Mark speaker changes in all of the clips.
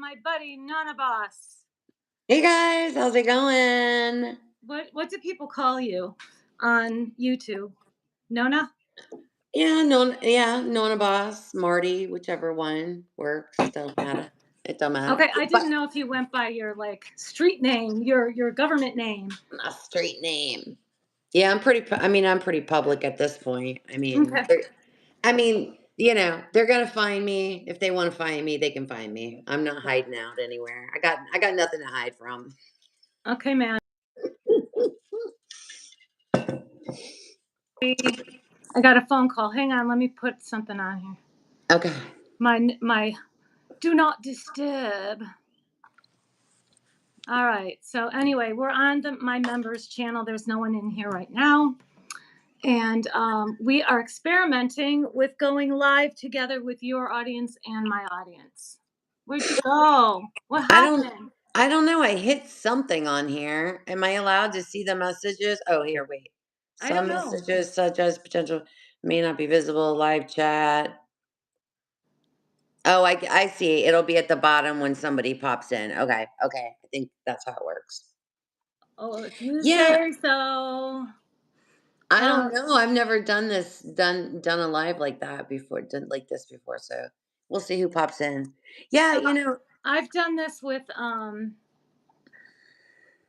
Speaker 1: my buddy Nana Boss.
Speaker 2: Hey guys, how's it going?
Speaker 1: What do people call you on YouTube? Nona?
Speaker 2: Nona Boss, Marty, whichever one works. Don't matter. It don't matter.
Speaker 1: Okay, I
Speaker 2: But
Speaker 1: didn't know if you went by your like street name, your government name.
Speaker 2: my street name. Yeah, I'm pretty public at this point.
Speaker 1: Okay.
Speaker 2: They're gonna find me. If they want to find me, they can find me. I'm not hiding out anywhere. I got nothing to hide from.
Speaker 1: Okay, man. I got a phone call. Hang on, let me put something on here.
Speaker 2: Okay.
Speaker 1: My do not disturb. All right. So anyway, we're on my members channel. There's no one in here right now. And we are experimenting with going live together with your audience and my audience. Where'd you go? What happened?
Speaker 2: I don't know. I hit something on here. Am I allowed to see the messages? Oh, here, wait.
Speaker 1: I don't
Speaker 2: Some
Speaker 1: know.
Speaker 2: messages such as potential may not be visible, live chat. Oh, I see. It'll be at the bottom when somebody pops in. Okay. I think that's how it works.
Speaker 1: Oh, if you
Speaker 2: Yeah.
Speaker 1: say so.
Speaker 2: I don't know. I've never done a live like that before, done like this before. So we'll see who pops in. Yeah,
Speaker 1: I've done this with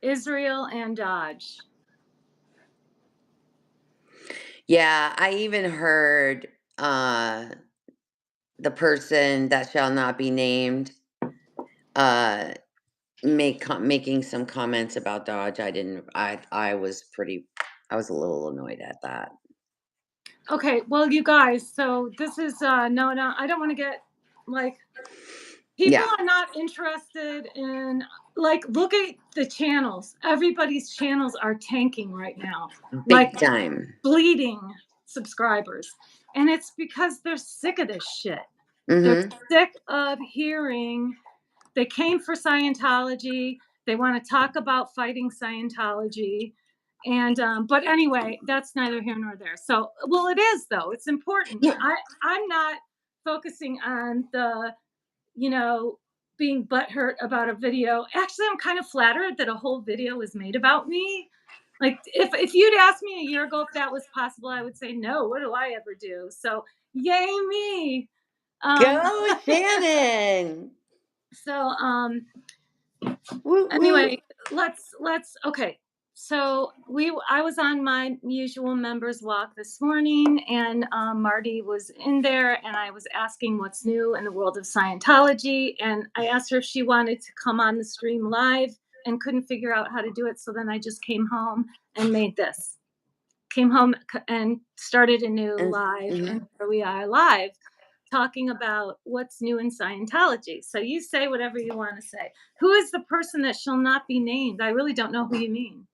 Speaker 1: Israel and Dodge.
Speaker 2: Yeah, I even heard the person that shall not be named making some comments about Dodge. I was a little annoyed at that.
Speaker 1: Okay, well, you guys, so this is no, I don't want to get like people are not interested in look at the channels. Everybody's channels are tanking right now.
Speaker 2: Big time.
Speaker 1: Bleeding subscribers. And it's because they're sick of this shit.
Speaker 2: Mm-hmm.
Speaker 1: They're sick of hearing they came for Scientology. They want to talk about fighting Scientology. And but anyway, that's neither here nor there. So, well, it is though. It's important.
Speaker 2: Yeah.
Speaker 1: I'm not focusing on the, being butthurt about a video. Actually, I'm kind of flattered that a whole video was made about me. Like if you'd asked me a year ago if that was possible, I would say no. What do I ever do? So yay me.
Speaker 2: Go Shannon.
Speaker 1: So anyway, let's okay. So I was on my usual members walk this morning, and Marty was in there, and I was asking what's new in the world of Scientology, and I asked her if she wanted to come on the stream live, and couldn't figure out how to do it. So then I just came home and made this. Came home and started a new live, and here we are live, talking about what's new in Scientology. So you say whatever you want to say. Who is the person that shall not be named? I really don't know who you mean.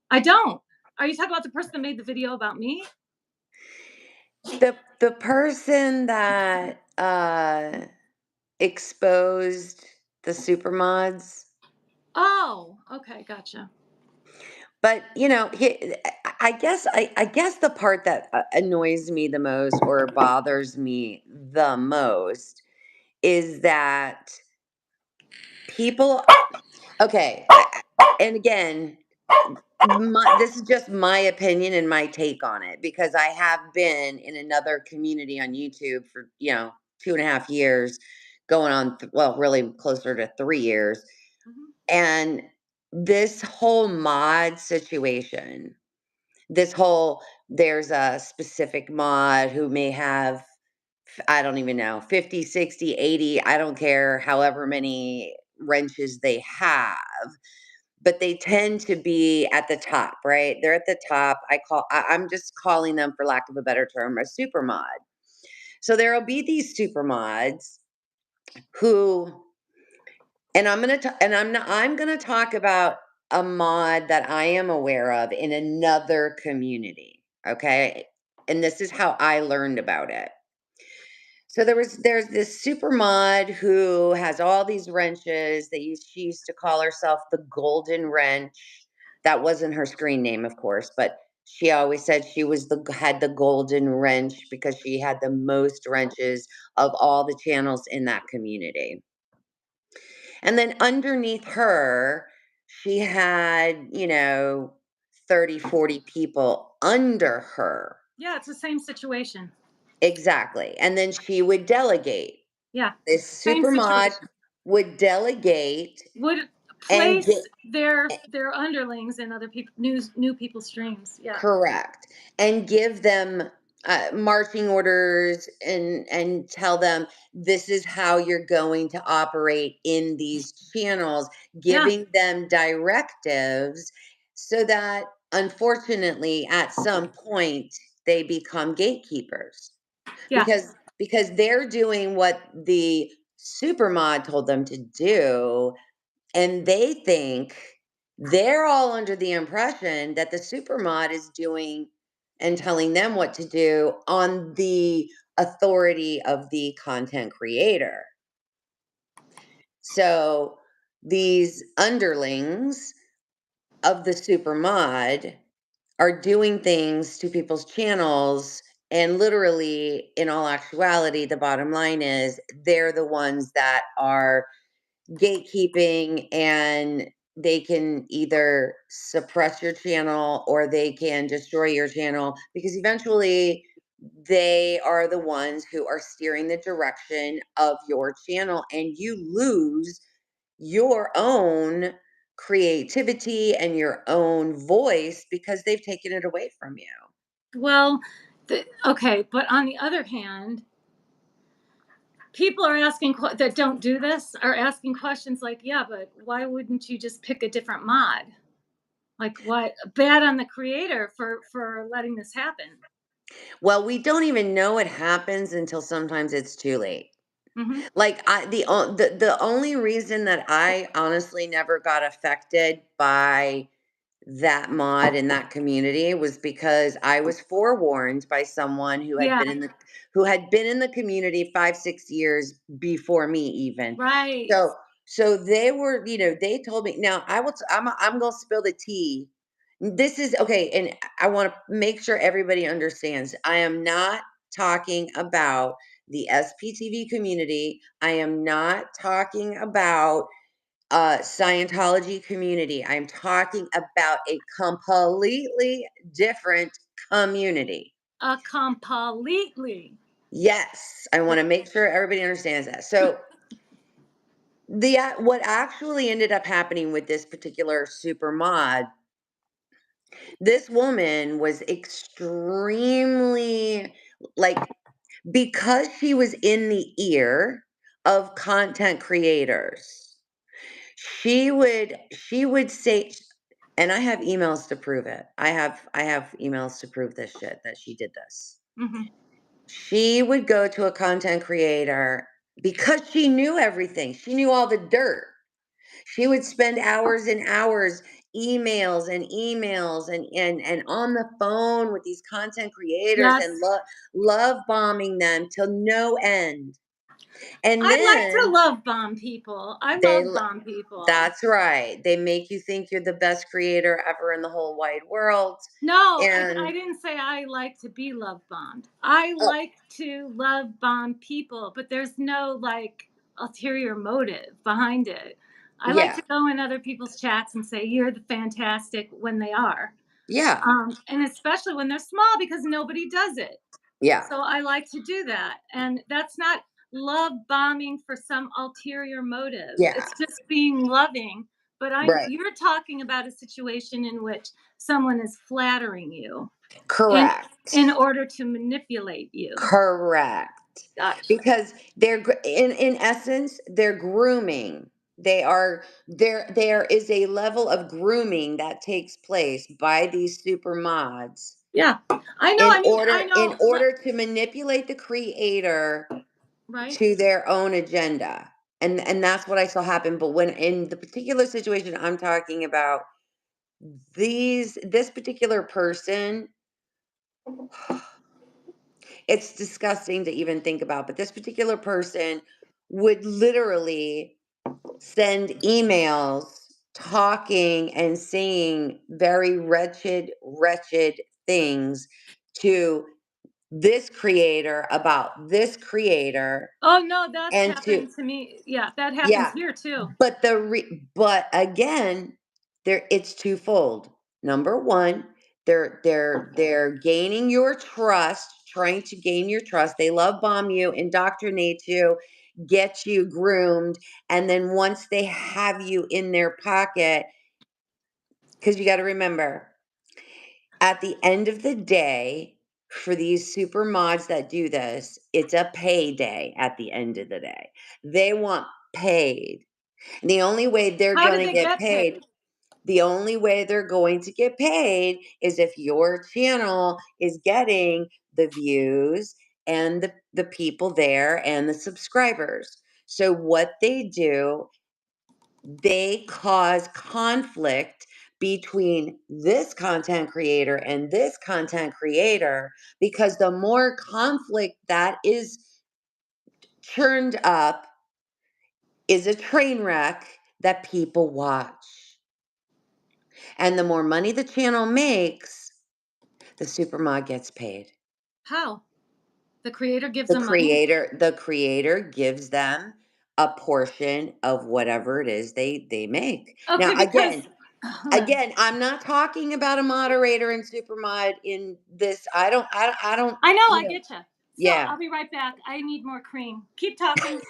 Speaker 1: I don't. Are you talking about the person that made the video about me?
Speaker 2: The person that exposed the supermods.
Speaker 1: Oh, okay, gotcha.
Speaker 2: But I guess the part that annoys me the most or bothers me the most is that people. Okay, and again, this is just my opinion and my take on it, because I have been in another community on YouTube for 2.5 years, going on really closer to 3 years, and this whole mod situation, there's a specific mod who may have, I don't even know, 50, 60, 80, I don't care, however many wrenches they have, but they tend to be at the top, right? They're at the top. I'm just calling them, for lack of a better term, a super mod. So there'll be these super mods who, and I'm gonna talk about a mod that I am aware of in another community. Okay. And this is how I learned about it. So there's this super mod who has all these wrenches. She used to call herself the Golden Wrench. That wasn't her screen name, of course, but she always said she had the Golden Wrench because she had the most wrenches of all the channels in that community. And then underneath her, she had, 30, 40 people under her.
Speaker 1: Yeah, it's the same situation.
Speaker 2: Exactly. And then she would delegate.
Speaker 1: Yeah,
Speaker 2: This
Speaker 1: same
Speaker 2: super mod
Speaker 1: situation.
Speaker 2: would delegate
Speaker 1: Would
Speaker 2: and get
Speaker 1: place their underlings in other people new people's streams. Yeah.
Speaker 2: correct and give them marching orders and tell them this is how you're going to operate in these channels,
Speaker 1: Yeah.
Speaker 2: giving them directives so that unfortunately at some point they become gatekeepers
Speaker 1: Yeah.
Speaker 2: because they're doing what the supermod told them to do, and they think they're all under the impression that the supermod is doing and telling them what to do on the authority of the content creator. So these underlings of the supermod are doing things to people's channels, and literally in all actuality the bottom line is they're the ones that are gatekeeping, and they can either suppress your channel or they can destroy your channel because eventually they are the ones who are steering the direction of your channel, and you lose your own creativity and your own voice because they've taken it away from you.
Speaker 1: Well, okay, but on the other hand, people are asking that don't do this are asking questions like, yeah, but why wouldn't you just pick a different mod? Like, what bad on the creator for letting this happen?
Speaker 2: Well, we don't even know it happens until sometimes it's too late.
Speaker 1: Hmm.
Speaker 2: Like, the only reason that I honestly never got affected by that mod in that community was because I was forewarned by someone
Speaker 1: Yeah.
Speaker 2: who had been in the community 5, 6 years before me even.
Speaker 1: Right.
Speaker 2: So they were, they told me. Now I'm going to spill the tea. This is okay, and I want to make sure everybody understands. I am not talking about the SPTV community. I am not talking about Scientology community. I'm talking about a completely different community.
Speaker 1: Completely.
Speaker 2: Yes, I want to make sure everybody understands that. So what actually ended up happening with this particular super mod, this woman was extremely, like, because she was in the ear of content creators, she would say, and I have emails to prove it. I have emails to prove this shit that she did this.
Speaker 1: Hmm.
Speaker 2: She would go to a content creator because she knew everything. She knew all the dirt. She would spend hours and hours, emails and emails, and on the phone with these content creators and
Speaker 1: Yes.
Speaker 2: love bombing them till no end. And
Speaker 1: I like to
Speaker 2: then
Speaker 1: love bomb people. I
Speaker 2: they
Speaker 1: love bomb people.
Speaker 2: that's right. They make you think you're the best creator ever in the whole wide world.
Speaker 1: No, I
Speaker 2: And
Speaker 1: didn't say I like to be love bombed. I
Speaker 2: oh,
Speaker 1: like to love bomb people, but there's no like ulterior motive behind it. I like
Speaker 2: yeah,
Speaker 1: to go in other people's chats and say you're the fantastic when they are,
Speaker 2: yeah,
Speaker 1: and especially when they're small because nobody does it.
Speaker 2: yeah,
Speaker 1: So I like to do that, and that's not love bombing for some ulterior motive.
Speaker 2: yeah,
Speaker 1: It's just being loving. But
Speaker 2: right.
Speaker 1: you're talking about a situation in which someone is flattering you in
Speaker 2: Correct.
Speaker 1: in order to manipulate you.
Speaker 2: Correct.
Speaker 1: Gotcha.
Speaker 2: Because in essence, they're grooming. There is a level of grooming that takes place by these super mods
Speaker 1: Yeah, I know. I mean, I
Speaker 2: in
Speaker 1: know.
Speaker 2: order to manipulate the creator
Speaker 1: Right?
Speaker 2: to their own agenda. And that's what I saw happen. But when in the particular situation I'm talking about, this particular person, it's disgusting to even think about, but this particular person would literally send emails talking and saying very wretched things to this creator about this creator,
Speaker 1: Oh no, that's
Speaker 2: and to
Speaker 1: happened to me. Yeah, that happens
Speaker 2: yeah,
Speaker 1: here too.
Speaker 2: but again, it's twofold. Number one, they're gaining your trust, trying to gain your trust. They love bomb you, indoctrinate you, get you groomed, and then once they have you in their pocket, because you got to remember, at the end of the day, for these super mods that do this, it's a payday at the end of the day. They want paid. And the only way they're
Speaker 1: How do
Speaker 2: going to
Speaker 1: they
Speaker 2: get
Speaker 1: get
Speaker 2: paid,
Speaker 1: paid?
Speaker 2: the only way they're going to get paid is if your channel is getting the views and the people there and the subscribers. So what they do, they cause conflict between this content creator and this content creator, because the more conflict that is churned up is a train wreck that people watch. And the more money the channel makes, the supermod gets paid.
Speaker 1: How? The creator gives
Speaker 2: The
Speaker 1: them money?
Speaker 2: creator gives them a portion of whatever it is they make.
Speaker 1: Okay,
Speaker 2: Now
Speaker 1: because hold on.
Speaker 2: again, I'm not talking about a moderator and supermod in this. I don't,
Speaker 1: I know,
Speaker 2: you
Speaker 1: I
Speaker 2: know,
Speaker 1: get you. So
Speaker 2: yeah.
Speaker 1: I'll be right back. I need more cream. Keep talking.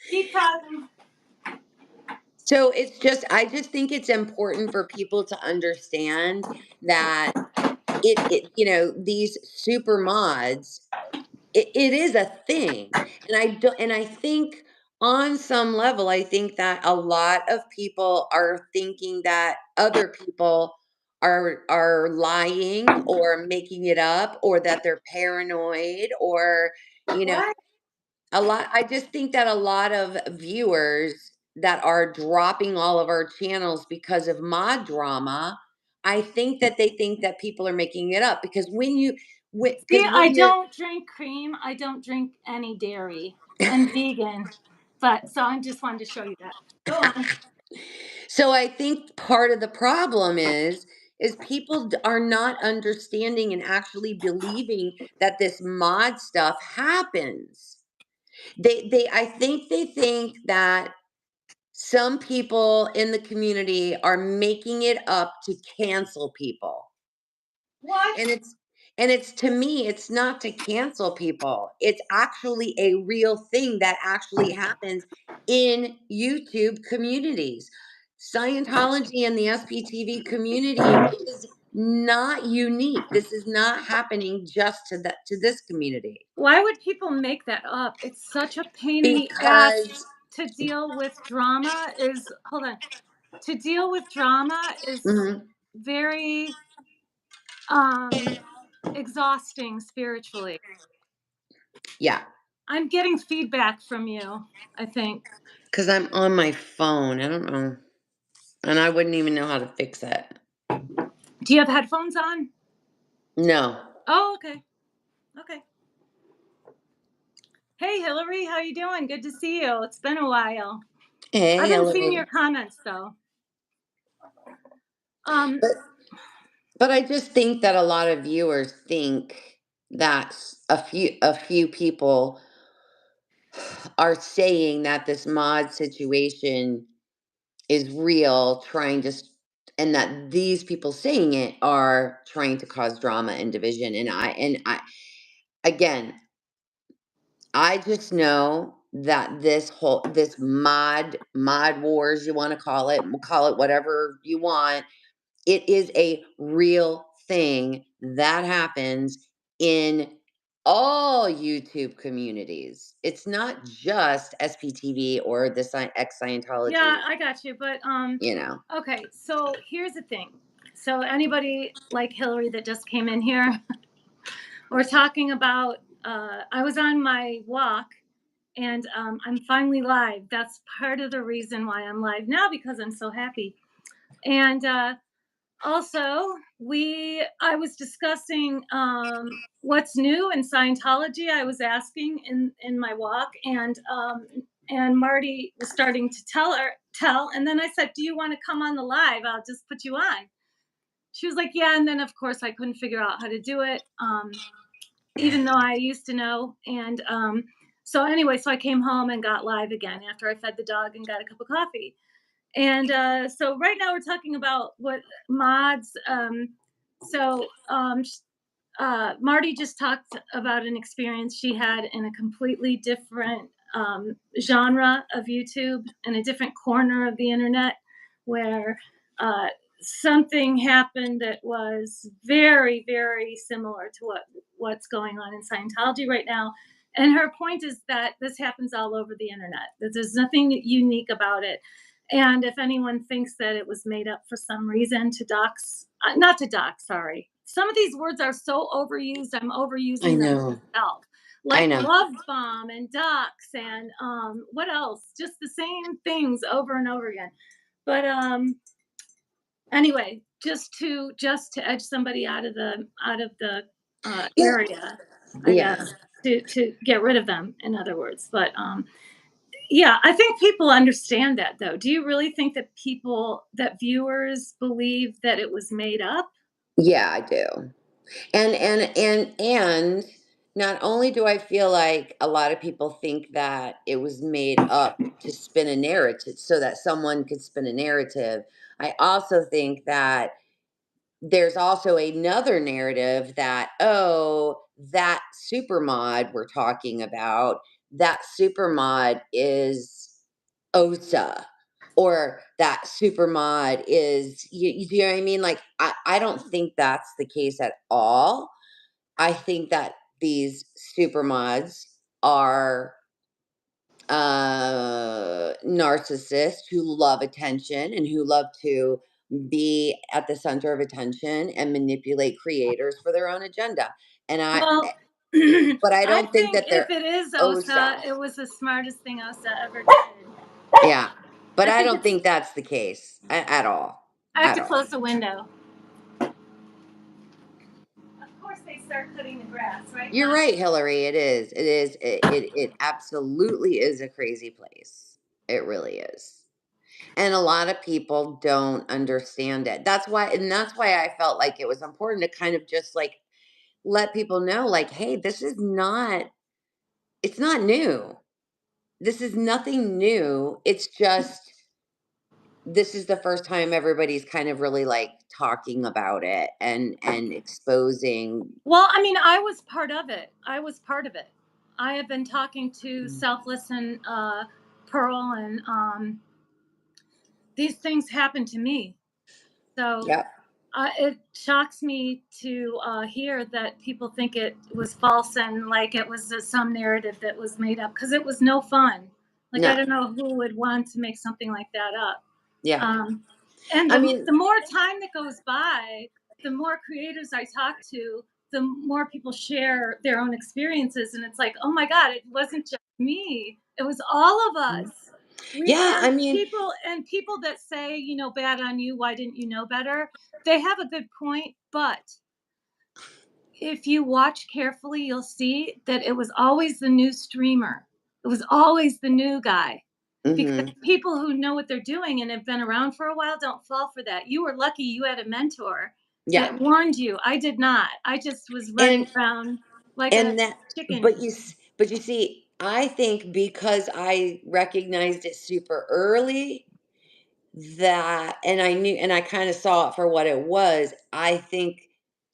Speaker 1: Keep talking.
Speaker 2: So I just think it's important for people to understand that these super mods, it is a thing. And I think on some level, I think that a lot of people are thinking that other people are lying or making it up, or that they're paranoid, or you know
Speaker 1: What?
Speaker 2: I just think that a lot of viewers that are dropping all of our channels because of mod drama, I think that they think that people are making it up, because
Speaker 1: See, I
Speaker 2: when you're
Speaker 1: don't drink cream. I don't drink any dairy. I'm vegan. But so I just wanted to show you that. Go on.
Speaker 2: so I think part of the problem is people are not understanding and actually believing that this mod stuff happens. I think they think that some people in the community are making it up to cancel people.
Speaker 1: What?
Speaker 2: And it's to me, it's not to cancel people. It's actually a real thing that actually happens in YouTube communities. Scientology and the SPTV community is not unique. This is not happening just to this community.
Speaker 1: Why would people make that up? It's such a pain in the ass
Speaker 2: Because
Speaker 1: to deal with drama is hold on. To deal with drama is
Speaker 2: mhm,
Speaker 1: very um exhausting spiritually.
Speaker 2: yeah,
Speaker 1: I'm getting feedback from you, I think.
Speaker 2: because I'm on my phone. I don't know. And I wouldn't even know how to fix it.
Speaker 1: Do you have headphones on?
Speaker 2: No.
Speaker 1: Oh, okay. Okay. Hey, Hillary, how you doing? Good to see you. It's been a while. I
Speaker 2: Hey,
Speaker 1: haven't seen your
Speaker 2: Hillary.
Speaker 1: comments though. Um,
Speaker 2: But but I just think that a lot of viewers think that a few people are saying that this mod situation is real, and that these people saying it are trying to cause drama and division. And I again, I just know that this mod wars, you want to call it, we'll call it whatever you want. It is a real thing that happens in all YouTube communities. It's not just SPTV or the ex
Speaker 1: yeah,
Speaker 2: Scientology,
Speaker 1: I got you. But
Speaker 2: you know.
Speaker 1: okay. So here's the thing. So anybody like Hillary that just came in here, we're talking about. I was on my walk, and I'm finally live. That's part of the reason why I'm live now because I'm so happy. And also, I was discussing what's new in Scientology. I was asking in my walk, and Marty was starting to tell, and then I said, "Do you want to come on the live? I'll just put you on." she was like, yeah. And then of course I couldn't figure out how to do it. Even though I used to know. And so anyway, so I came home and got live again after I fed the dog and got a cup of coffee. And so right now we're talking about what mods. So Marty just talked about an experience she had in a completely different genre of YouTube, in a different corner of the internet, where uh, something happened that was very, very similar to what's going on in Scientology right now. And her point is that this happens all over the internet. That there's nothing unique about it. And if anyone thinks that it was made up for some reason to dox, not to dox, sorry. Some of these words are so overused, I'm
Speaker 2: I
Speaker 1: overusing them
Speaker 2: know.
Speaker 1: myself.
Speaker 2: I
Speaker 1: Like
Speaker 2: know.
Speaker 1: love bomb and dox and what else? Just the same things over and over again. But anyway, just to edge somebody out of the
Speaker 2: Yeah.
Speaker 1: area, I
Speaker 2: Yeah.
Speaker 1: guess, to get rid of them, in other words. But yeah, I think people understand that though. Do you really think that viewers believe that it was made up?
Speaker 2: Yeah, I do. And not only do I feel like a lot of people think that it was made up to spin a narrative so that someone could spin a narrative, I also think that there's also another narrative that, oh, that supermod we're talking about, that supermod is OSA, or that supermod is, you know what I mean? Like, I don't think that's the case at all. I think that these supermods are narcissists who love attention and who love to be at the center of attention and manipulate creators for their own agenda. And
Speaker 1: Well,
Speaker 2: but I
Speaker 1: I
Speaker 2: don't think
Speaker 1: think
Speaker 2: that
Speaker 1: if
Speaker 2: they're
Speaker 1: it is OSA,
Speaker 2: OSA.
Speaker 1: it was the smartest thing OSA ever did.
Speaker 2: Yeah. But
Speaker 1: I
Speaker 2: I
Speaker 1: think
Speaker 2: don't
Speaker 1: it's.
Speaker 2: think that's the case at all.
Speaker 1: I have
Speaker 2: At
Speaker 1: to
Speaker 2: all.
Speaker 1: close the window. Of course, they start cutting the grass, right,
Speaker 2: You're
Speaker 1: Mom?
Speaker 2: right, Hillary. It is. It is. It absolutely is a crazy place. It really is. And a lot of people don't understand it. That's why I felt like it was important to kind of just like let people know, like, hey, this is not, it's not new. This is nothing new. It's just this is the first time everybody's kind of really like talking about it and exposing.
Speaker 1: Well, I mean, I was part of it. I was part of it. I have been talking to
Speaker 2: Mm.
Speaker 1: Selfless and Pearl, and these things happen to me. So
Speaker 2: Yep.
Speaker 1: it shocks me to hear that people think it was false and like it was some narrative that was made up, because it was no fun. Like, I
Speaker 2: No.
Speaker 1: don't know who would want to make something like that up.
Speaker 2: Yeah.
Speaker 1: Um, and
Speaker 2: I mean,
Speaker 1: the more time that goes by, the more creators I talk to, the more people share their own experiences. And it's like, oh my God, it wasn't just me, it was all of us. We
Speaker 2: yeah,
Speaker 1: were
Speaker 2: I mean,
Speaker 1: people, and people that say, bad on you, why didn't you know better? They have a good point. But if you watch carefully, you'll see that it was always the new streamer. It was always the new guy, because
Speaker 2: mhm.
Speaker 1: people who know what they're doing and have been around for a while don't fall for that. You were lucky you had a mentor
Speaker 2: Yeah.
Speaker 1: that warned you. I did not. I just was running
Speaker 2: And
Speaker 1: around like a
Speaker 2: and that
Speaker 1: chicken.
Speaker 2: but you see, I think because I recognized it super early, that and I knew and I kind of saw it for what it was, I think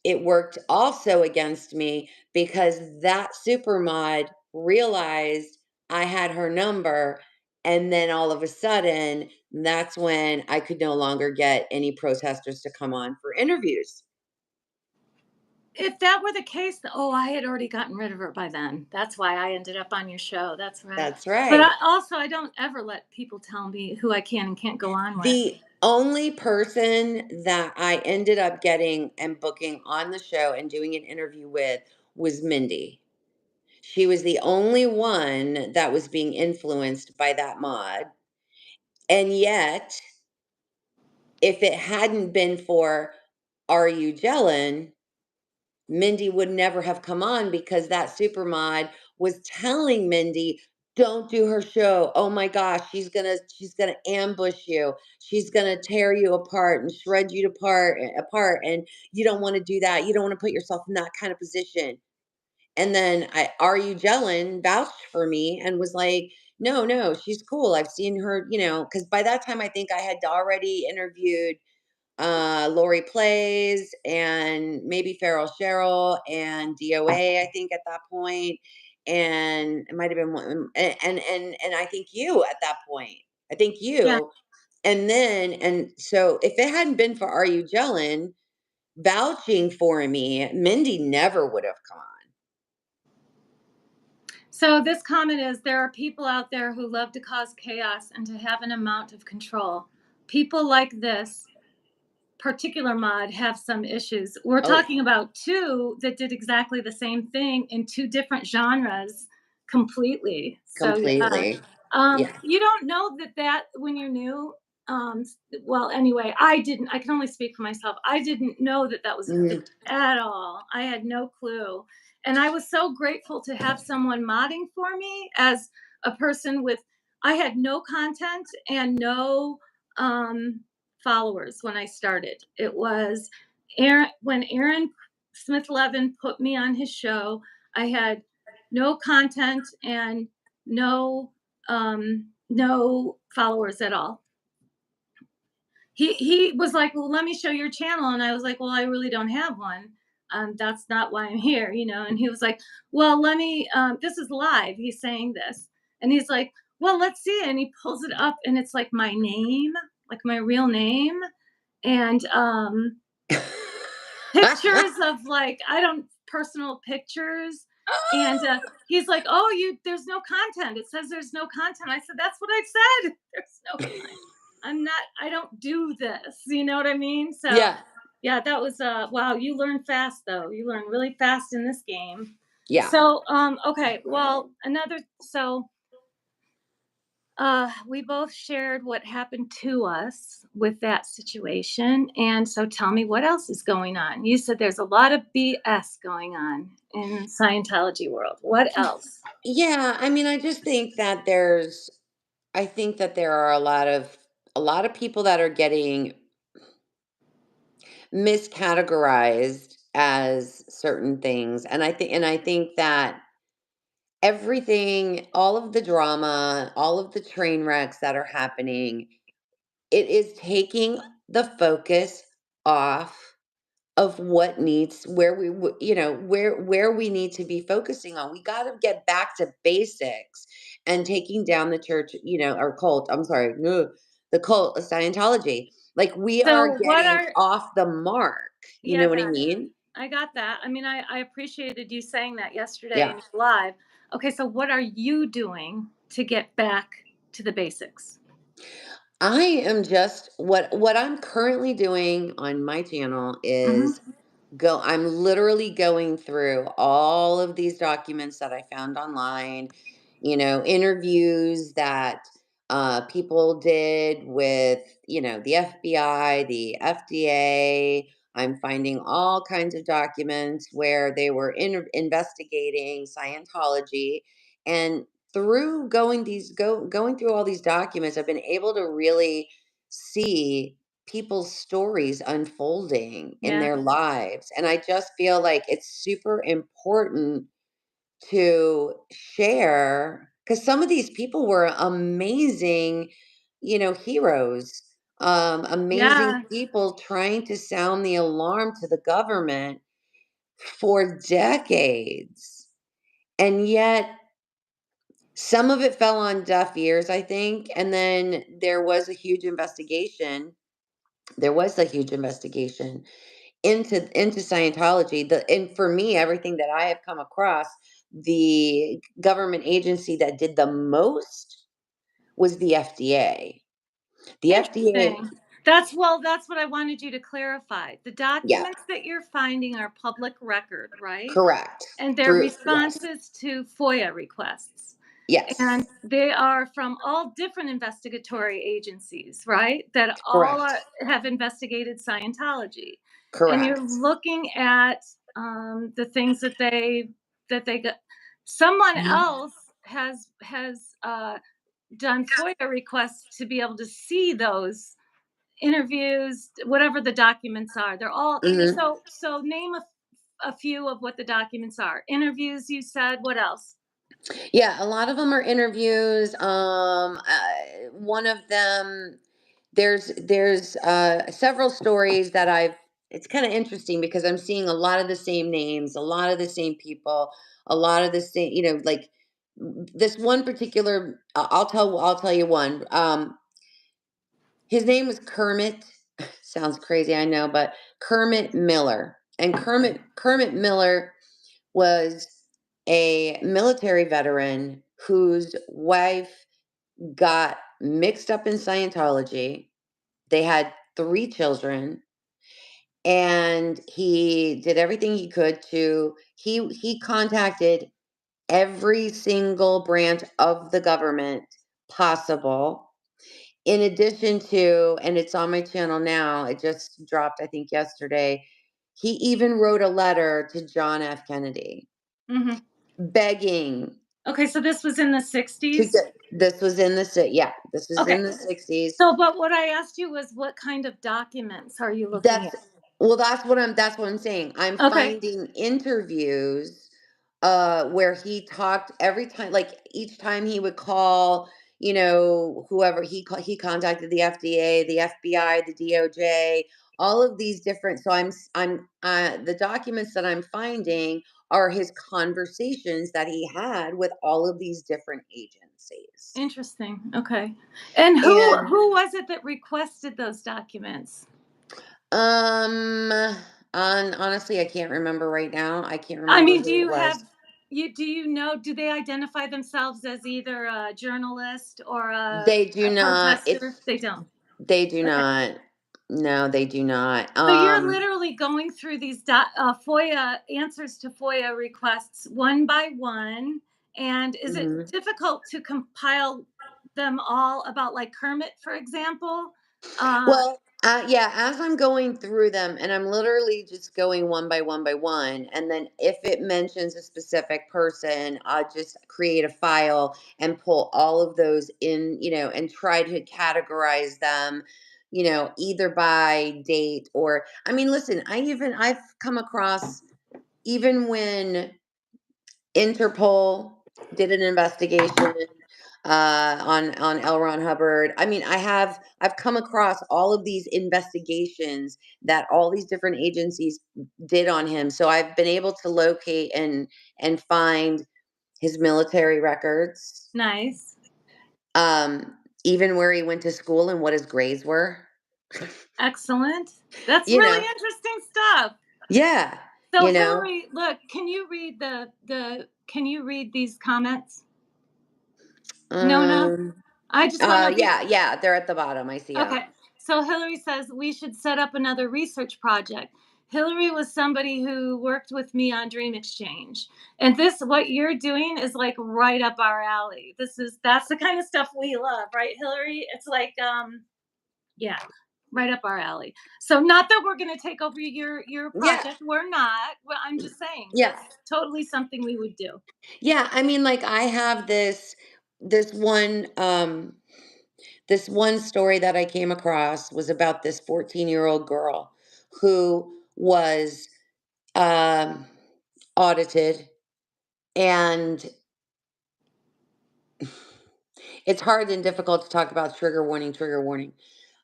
Speaker 2: it worked also against me because that supermod realized I had her number, and then all of a sudden that's when I could no longer get any protesters to come on for interviews.
Speaker 1: If that were the case, oh, I had already gotten rid of her by then. That's why I ended up on your show. That's right.
Speaker 2: That's
Speaker 1: But
Speaker 2: right.
Speaker 1: I don't ever let people tell me who I can and can't go on with.
Speaker 2: The only person that I ended up getting and booking on the show and doing an interview with was Mindy. She was the only one that was being influenced by that mod. And yet, if it hadn't been for Are You Jellin', Mindy would never have come on because that super mod was telling Mindy, Don't do her show. Oh my gosh, she's gonna ambush you. She's gonna tear you apart and shred you apart, and you don't want to do that. You don't want to put yourself in that kind of position. And then Are You Jellin vouched for me and was like, no, no, she's cool. I've seen her, because by that time I think I had already interviewed Lori Plays and maybe Farrell Cheryl and DOA, I think at that point. And it might have been one and I think you at that point. I think
Speaker 1: Yeah.
Speaker 2: you. And so if it hadn't been for Are You Jellin vouching for me, Mindy never would have come on.
Speaker 1: So this comment is, there are people out there who love to cause chaos and to have an amount of control. People like this particular mod have some issues. We're
Speaker 2: Oh,
Speaker 1: talking about two that did exactly the same thing in two different genres completely. So yeah.
Speaker 2: completely. Yeah.
Speaker 1: You don't know that when you're new. Well, anyway, I didn't. I can only speak for myself. I didn't know that was the
Speaker 2: Mhm.
Speaker 1: at all. I had no clue, and I was so grateful to have someone modding for me as a person with. I had no content and no followers when I started. It was Aaron Smith Levin put me on his show. I had no content and no followers at all. He was like, well, let me show your channel, and I was like, well, I really don't have one. That's not why I'm here, and he was like, well, let me this is live, he's saying this, and he's like, well, let's see it. And he pulls it up, and it's like my name, like my real name, and pictures of, like, I don't personal pictures. And he's like, oh, there's no content, it says there's no content. I said, that's what I said. There's no content. I don't do this, you know what I mean? So
Speaker 2: Yeah.
Speaker 1: yeah, that was wow, you learn fast though, you learn really fast in this game.
Speaker 2: Yeah.
Speaker 1: So okay, well, we both shared what happened to us with that situation. And so tell me what else is going on. You said there's a lot of BS going on in Scientology world. What else?
Speaker 2: Yeah, I mean, I think that there are a lot of people that are getting miscategorized as certain things. And I think that everything, all of the drama, all of the train wrecks that are happening, it is taking the focus off of what needs where we w- you know where we need to be focusing on. We got to get back to basics and taking down the church, or cult. I'm sorry, the cult of Scientology. Like, we are
Speaker 1: So what
Speaker 2: getting
Speaker 1: are
Speaker 2: off the mark. You
Speaker 1: Yeah,
Speaker 2: know what I
Speaker 1: got it.
Speaker 2: mean?
Speaker 1: I got that. I mean, I appreciated you saying that yesterday
Speaker 2: Yeah.
Speaker 1: in your live. Okay, so what are you doing to get back to the basics?
Speaker 2: I am just what I'm currently doing on my channel is
Speaker 1: Hmm.
Speaker 2: I'm literally going through all of these documents that I found online, interviews that people did with, the FBI, the FDA. I'm finding all kinds of documents where they were investigating Scientology. And through going through all these documents, I've been able to really see people's stories unfolding in
Speaker 1: Yeah.
Speaker 2: their lives. And I just feel like it's super important to share, because some of these people were amazing, heroes, amazing
Speaker 1: Yeah.
Speaker 2: people trying to sound the alarm to the government for decades. And yet, some of it fell on deaf ears, I think. And then there was a huge investigation into Scientology. And for me, everything that I have come across, the government agency that did the most was the FDA. The FDA,
Speaker 1: Interesting. That's what I wanted you to clarify. The
Speaker 2: yeah,
Speaker 1: documents that you're finding are public record, right?
Speaker 2: correct.
Speaker 1: And they're
Speaker 2: Through Yes,
Speaker 1: responses to FOIA requests.
Speaker 2: yes,
Speaker 1: And they are from all different investigatory agencies, right? That all
Speaker 2: correct,
Speaker 1: have investigated Scientology. And you're
Speaker 2: correct.
Speaker 1: looking at the things that they got. Someone
Speaker 2: Mhm.
Speaker 1: else done FOIA requests to be able to see those interviews, whatever the documents are. They're all
Speaker 2: Mhm.
Speaker 1: so name a few of what the documents are. Interviews, you said. What else?
Speaker 2: Yeah, a lot of them are interviews. One of them, there's several stories that I've. It's kind of interesting because I'm seeing a lot of the same names, a lot of the same people, a lot of the same. Like this one particular. I'll tell you one. His name was Kermit. Sounds crazy, I know, but Kermit Miller. And Kermit Miller was a military veteran whose wife got mixed up in Scientology. They had 3 children, and he did everything he could to he contacted every single branch of the government possible. In addition to, and it's on my channel now, it just dropped, I think, yesterday. He even wrote a letter to John F. Kennedy
Speaker 1: Hmm.
Speaker 2: begging
Speaker 1: Okay, so this was in the
Speaker 2: to
Speaker 1: 60s.
Speaker 2: get. This was in this was
Speaker 1: Okay.
Speaker 2: in the 60s.
Speaker 1: So, but what I asked you was what kind of documents are you looking
Speaker 2: That's
Speaker 1: at?
Speaker 2: well, that's what I'm saying. I'm
Speaker 1: Okay.
Speaker 2: finding interviews where he talked every time, like each time he would call, whoever he contacted, the FDA, the FBI, the DOJ, all of these different. So the documents that I'm finding are his conversations that he had with all of these different agencies.
Speaker 1: Interesting. Okay. And
Speaker 2: And
Speaker 1: who was it that requested those documents?
Speaker 2: Um, honestly, I can't remember right now. I can't
Speaker 1: I
Speaker 2: remember
Speaker 1: mean, do
Speaker 2: who it
Speaker 1: you
Speaker 2: was.
Speaker 1: have do you know, do they identify themselves as either a journalist or
Speaker 2: They do
Speaker 1: a
Speaker 2: not.
Speaker 1: protester? They don't.
Speaker 2: They do
Speaker 1: Okay.
Speaker 2: not. No, they do not.
Speaker 1: So you're literally going through these FOIA answers to FOIA requests one by one. And is it
Speaker 2: Mhm.
Speaker 1: difficult to compile them all about like Kermit, for example? Uh,
Speaker 2: Well, yeah, as I'm going through them, and I'm literally just going one by one, and then if it mentions a specific person, I'll just create a file and pull all of those in, and try to categorize them, either by date or, I mean, listen, I've come across, even when Interpol did an investigation on L. Ron Hubbard. I mean, I've come across all of these investigations that all these different agencies did on him. So I've been able to locate and find his military records,
Speaker 1: nice.
Speaker 2: even where he went to school and what his grades were.
Speaker 1: Excellent. That's
Speaker 2: you
Speaker 1: really
Speaker 2: know,
Speaker 1: interesting stuff.
Speaker 2: yeah,
Speaker 1: So
Speaker 2: you know.
Speaker 1: Hillary, look, can you read can you read these comments? Nona,
Speaker 2: Um,
Speaker 1: I just want to be
Speaker 2: yeah, they're at the bottom. I see them.
Speaker 1: okay. So Hillary says we should set up another research project. Hillary was somebody who worked with me on Dream Exchange. And this what you're doing is like right up our alley. That's the kind of stuff we love, right, Hillary? It's like yeah, right up our alley. So not that we're going to take over your
Speaker 2: Yeah,
Speaker 1: project. We're not. Well, I'm just saying
Speaker 2: yeah.
Speaker 1: that's totally something we would do.
Speaker 2: Yeah, I mean, like, I have this one this one story that I came across was about this 14-year-old girl who was um audited, and it's hard and difficult to talk about, trigger warning, trigger warning.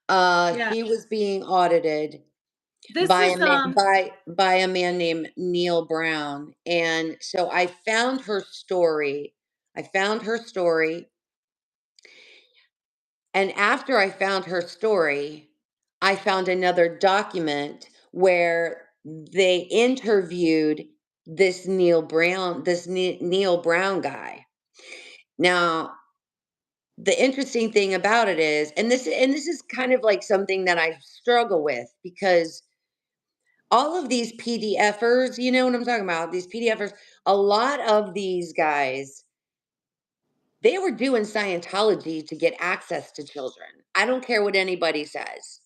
Speaker 1: Yeah.
Speaker 2: She was being audited
Speaker 1: This is
Speaker 2: by a man named Neil Brown. And so I found her story. I found her story. And after I found her story, I found another document where they interviewed this Neil Brown guy. Now, the interesting thing about it is, and this is kind of like something that I struggle with, because all of these PDFers, you know what I'm talking about? These PDFers, a lot of these guys, they were doing Scientology to get access to children. I don't care what anybody says.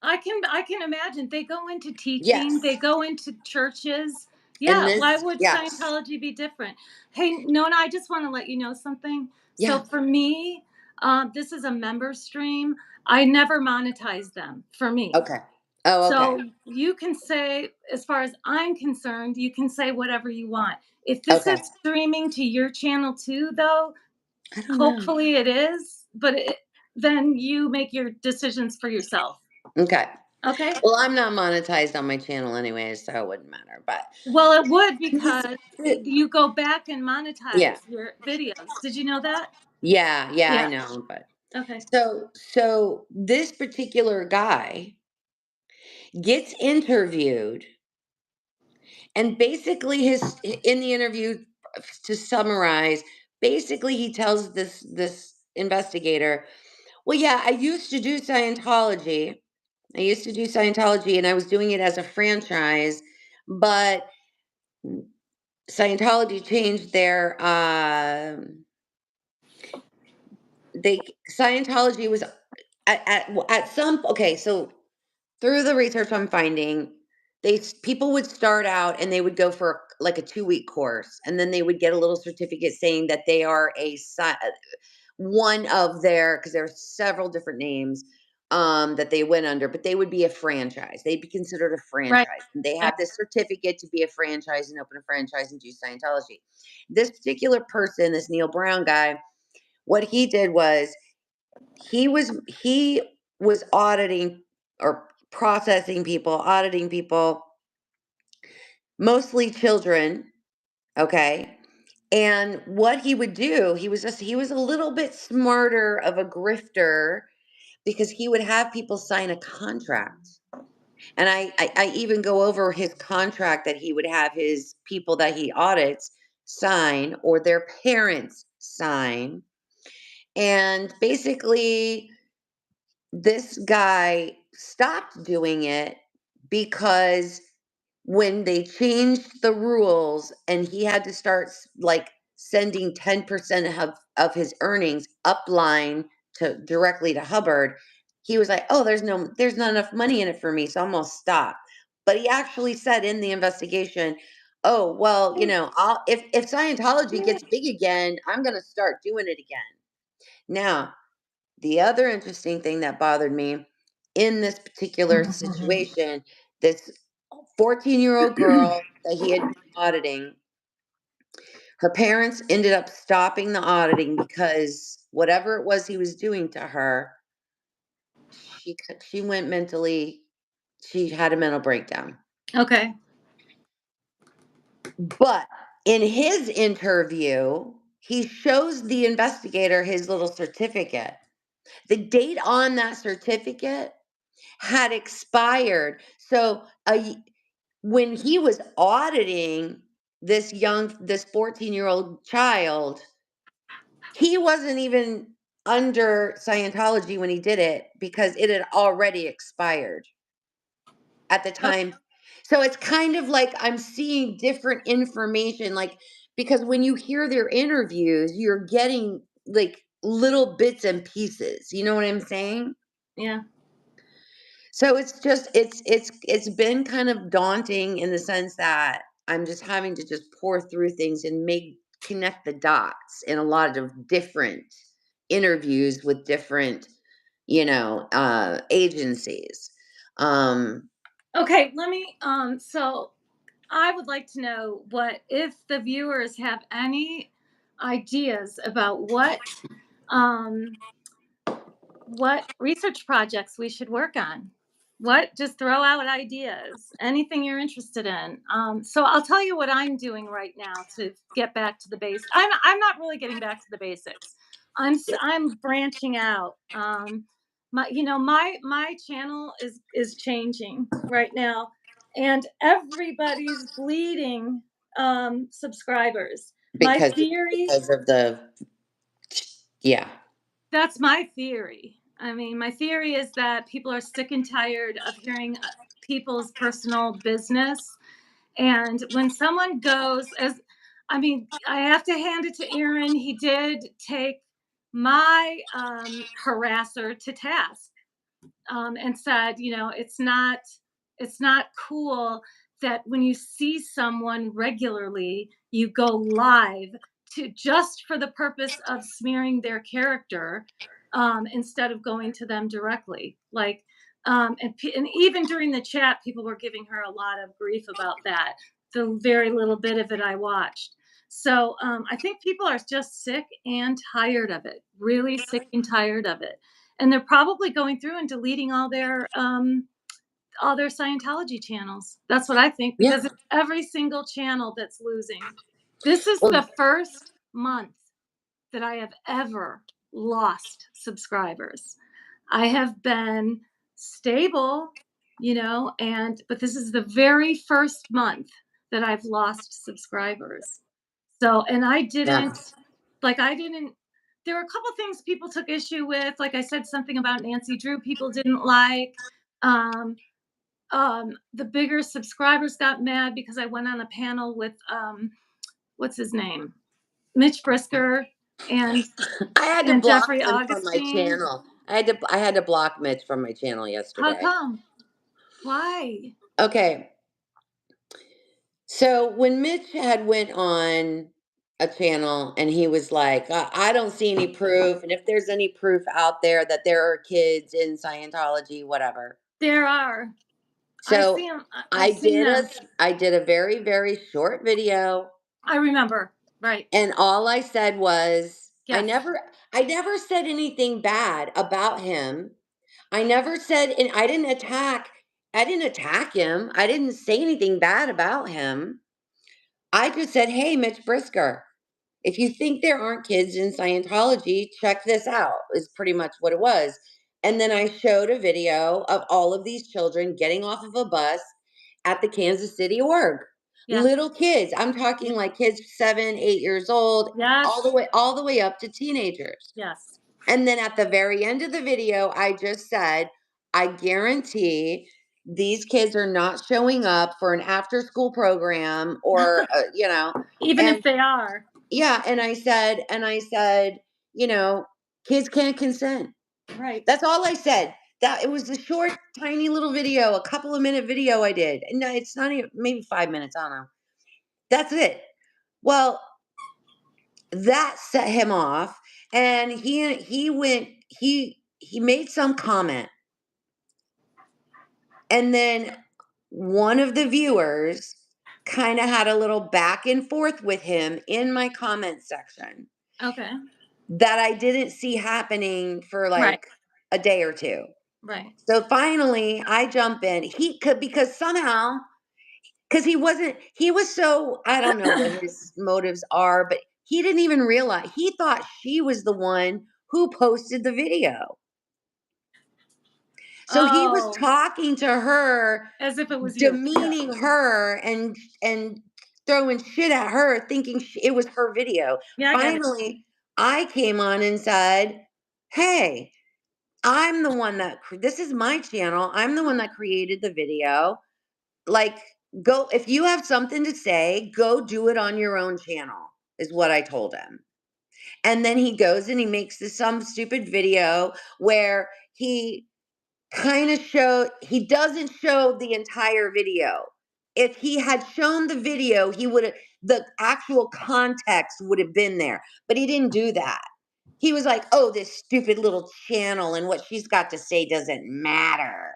Speaker 1: I can imagine they go into teaching,
Speaker 2: Yes.
Speaker 1: they go into churches.
Speaker 2: And
Speaker 1: Yeah, why
Speaker 2: this,
Speaker 1: would
Speaker 2: yes.
Speaker 1: Scientology be different? Hey, Nona, I just want to let you know something. So
Speaker 2: Yeah.
Speaker 1: for me, this is a member stream. I never monetize them for me.
Speaker 2: Okay. Oh, okay.
Speaker 1: So you can say, as far as I'm concerned, you can say whatever you want. If this is
Speaker 2: Okay.
Speaker 1: streaming to your channel too, though,
Speaker 2: I don't know.
Speaker 1: hopefully it is, but then you make your decisions for yourself.
Speaker 2: Okay.
Speaker 1: Okay?
Speaker 2: Well, I'm not monetized on my channel anyways, so it wouldn't matter. But
Speaker 1: Well, it would
Speaker 2: this,
Speaker 1: because you go back and
Speaker 2: yeah,
Speaker 1: monetize your videos. Did you know that?
Speaker 2: yeah, I
Speaker 1: Yeah.
Speaker 2: know. But
Speaker 1: Okay.
Speaker 2: so this particular guy gets interviewed, and basically his in the interview, to summarize, basically he tells this investigator, well, yeah, I used to do Scientology, and I was doing it as a franchise, but Scientology changed their they Scientology was at some, okay, so through the research I'm finding, people would start out and they would go for like a 2-week course, and then they would get a little certificate saying that they are one of their, because there are several different names that they went under, but they would be a franchise. They'd be considered a
Speaker 1: Right.
Speaker 2: franchise. And they
Speaker 1: Right.
Speaker 2: have this certificate to be a franchise and open a franchise and do Scientology. This particular person, this Neil Brown guy, what he did was he was auditing or auditing people, mostly children, okay? And what he would do, he was a little bit smarter of a grifter, because he would have people sign a contract. And I even go over his contract that he would have his people that he audits sign, or their parents sign. And basically, this guy stopped doing it because when they changed the rules and he had to start like sending 10% of his earnings upline to directly to Hubbard, he was like, oh, there's not enough money in it for me, so I'm gonna stop. But he actually said in the investigation, oh, well, if Scientology gets big again, I'm gonna start doing it again. Now, the other interesting thing that bothered me in this particular situation, this 14-year-old girl that he had been auditing, her parents ended up stopping the auditing because whatever it was he was doing to her, she went mentally, she had a mental breakdown.
Speaker 1: Okay.
Speaker 2: But in his interview, he shows the investigator his little certificate. The date on that certificate had expired. So when he was auditing this 14-year-old child, he wasn't even under Scientology when he did it, because it had already expired at the
Speaker 1: Oh,
Speaker 2: time. So it's kind of like I'm seeing different information, like, because when you hear their interviews, you're getting like little bits and pieces. You know what I'm saying?
Speaker 1: yeah.
Speaker 2: So it's just it's been kind of daunting in the sense that I'm just having to just pour through things and make connect the dots in a lot of different interviews with different, agencies. Um,
Speaker 1: Okay, let me so I would like to know what if the viewers have any ideas about um what research projects we should work on. What, just throw out ideas, anything you're interested in. So I'll tell you what I'm doing right now to get back to the base. I'm not really getting back to the basics. I'm branching out. My channel is changing right now, and everybody's bleeding subscribers. My theory,
Speaker 2: because of the, yeah,
Speaker 1: that's my theory. I mean, my theory is that people are sick and tired of hearing people's personal business. And when someone goes, I mean, I have to hand it to Aaron. He did take my harasser to task, and said, it's not cool that when you see someone regularly, you go live to just for the purpose of smearing their character, instead of going to them directly. Like, and even during the chat, people were giving her a lot of grief about that. The very little bit of it I watched. So I think people are just sick and tired of it, really sick and tired of it. And they're probably going through and deleting all their Scientology channels. That's what I think,
Speaker 2: Yeah.
Speaker 1: because it's every single channel that's losing. This is
Speaker 2: Well,
Speaker 1: the first month that I have ever lost subscribers. I have been stable, but this is the very first month that I've lost subscribers. So, and
Speaker 2: yeah.
Speaker 1: I didn't, there were a couple things people took issue with. Like I said something about Nancy Drew people didn't like. Um, the bigger subscribers got mad because I went on a panel with, what's his name? Mitch Brisker and
Speaker 2: I had to block
Speaker 1: Jeffrey
Speaker 2: him from my
Speaker 1: Augustine.
Speaker 2: channel. I had to block Mitch from my channel
Speaker 1: How
Speaker 2: yesterday.
Speaker 1: come? Why?
Speaker 2: Okay. So when Mitch had went on a channel and he was like, I don't see any proof, and if there's any proof out there that there are kids in Scientology, whatever.
Speaker 1: There are. I
Speaker 2: So
Speaker 1: see them. I've
Speaker 2: I
Speaker 1: seen
Speaker 2: did a
Speaker 1: them.
Speaker 2: I did a very, very short video,
Speaker 1: I remember. Right.
Speaker 2: and all I said was
Speaker 1: Yes.
Speaker 2: I never said anything bad about him. I never said, and I didn't attack him. I didn't say anything bad about him. I just said, "Hey, Mitch Brisker, if you think there aren't kids in Scientology, check this out," is pretty much what it was. And then I showed a video of all of these children getting off of a bus at the Kansas City org.
Speaker 1: Yes.
Speaker 2: Little kids. I'm talking like kids 7, 8 years old,
Speaker 1: Yes.
Speaker 2: all the way up to teenagers.
Speaker 1: Yes.
Speaker 2: And then at the very end of the video, I just said, I guarantee these kids are not showing up for an after school program or,
Speaker 1: Even if
Speaker 2: and
Speaker 1: they are.
Speaker 2: yeah. And I said, kids can't consent.
Speaker 1: Right.
Speaker 2: That's all I said. That it was a short, tiny little video, a couple of minute video I did. And no, it's not even maybe 5 minutes. I don't know. That's it. Well, that set him off, and he made some comment, and then one of the viewers kind of had a little back and forth with him in my comment section
Speaker 1: Okay.
Speaker 2: that I didn't see happening for
Speaker 1: Right.
Speaker 2: like a day or two.
Speaker 1: Right.
Speaker 2: So finally I jump in. He could, because somehow, because he was so, I don't know what his motives are, but he didn't even realize, he thought she was the one who posted the video. So he was
Speaker 1: Oh,
Speaker 2: talking to her,
Speaker 1: as if it was you.
Speaker 2: demeaning her and throwing shit at her, thinking it was her video.
Speaker 1: Yeah, I get it.
Speaker 2: Finally, I came on and said, "Hey, I'm the one this is my channel. I'm the one that created the video. Like, go, if you have something to say, go do it on your own channel," is what I told him. And then he goes and he makes some stupid video where he he doesn't show the entire video. If he had shown the video, the actual context would have been there, but he didn't do that. He was like, "Oh, this stupid little channel and what she's got to say doesn't matter."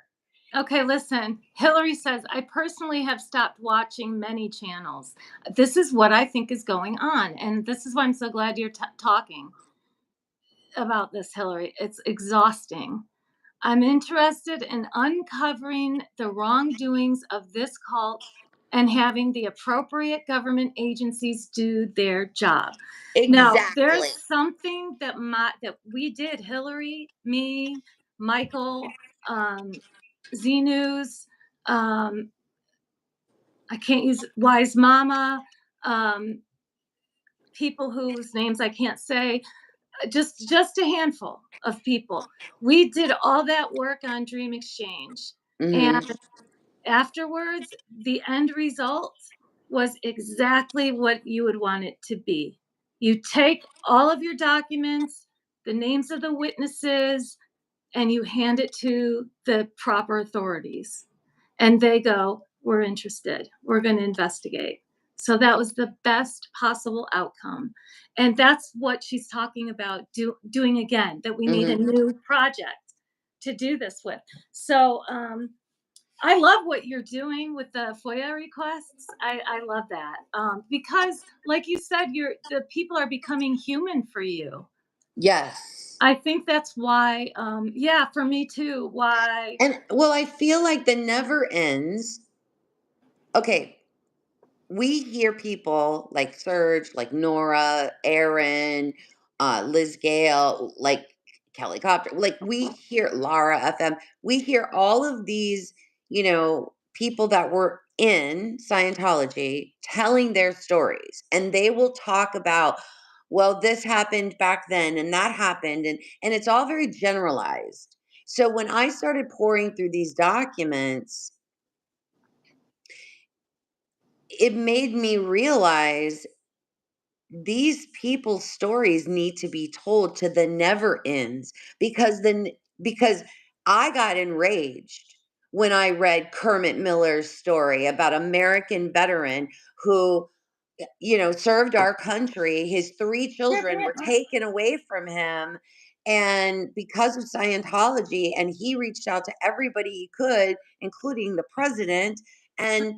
Speaker 1: Okay, listen. Hillary says, I personally have stopped watching many channels. This is what I think is going on. And this is why I'm so glad you're talking about this, Hillary. It's exhausting. I'm interested in uncovering the wrongdoings of this cult and having the appropriate government agencies do their job. Now, there's
Speaker 2: Exactly.
Speaker 1: something that we did, Hillary, me, Michael, Z News, I can't use Wise Mama, people whose names I can't say, just a handful of people. We did all that work on Dream Exchange, and
Speaker 2: Hmm.
Speaker 1: afterwards, the end result was exactly what you would want it to be. You take all of your documents, the names of the witnesses, and you hand it to the proper authorities. And they go, we're interested. We're going to investigate. So that was the best possible outcome. And that's what she's talking about doing again, that we need a
Speaker 2: Mhm.
Speaker 1: new project to do this with. So I love what you're doing with the FOIA requests. I love that because, like you said, the people are becoming human for you.
Speaker 2: Yes.
Speaker 1: I think that's why, yeah, for me too. Why?
Speaker 2: And well, I feel like the never ends. Okay, we hear people like Serge, like Nora, Aaron, Liz Gale, like Kelly Copter, like we hear Lara FM. We hear all of these, people that were in Scientology telling their stories, and they will talk about, well, this happened back then, and that happened, and it's all very generalized. So when I started pouring through these documents, it made me realize these people's stories need to be told to the never ends, because I got enraged when I read Kermit Miller's story about American veteran who served our country. His three children were taken away from him, and because of Scientology, and he reached out to everybody he could, including the president. And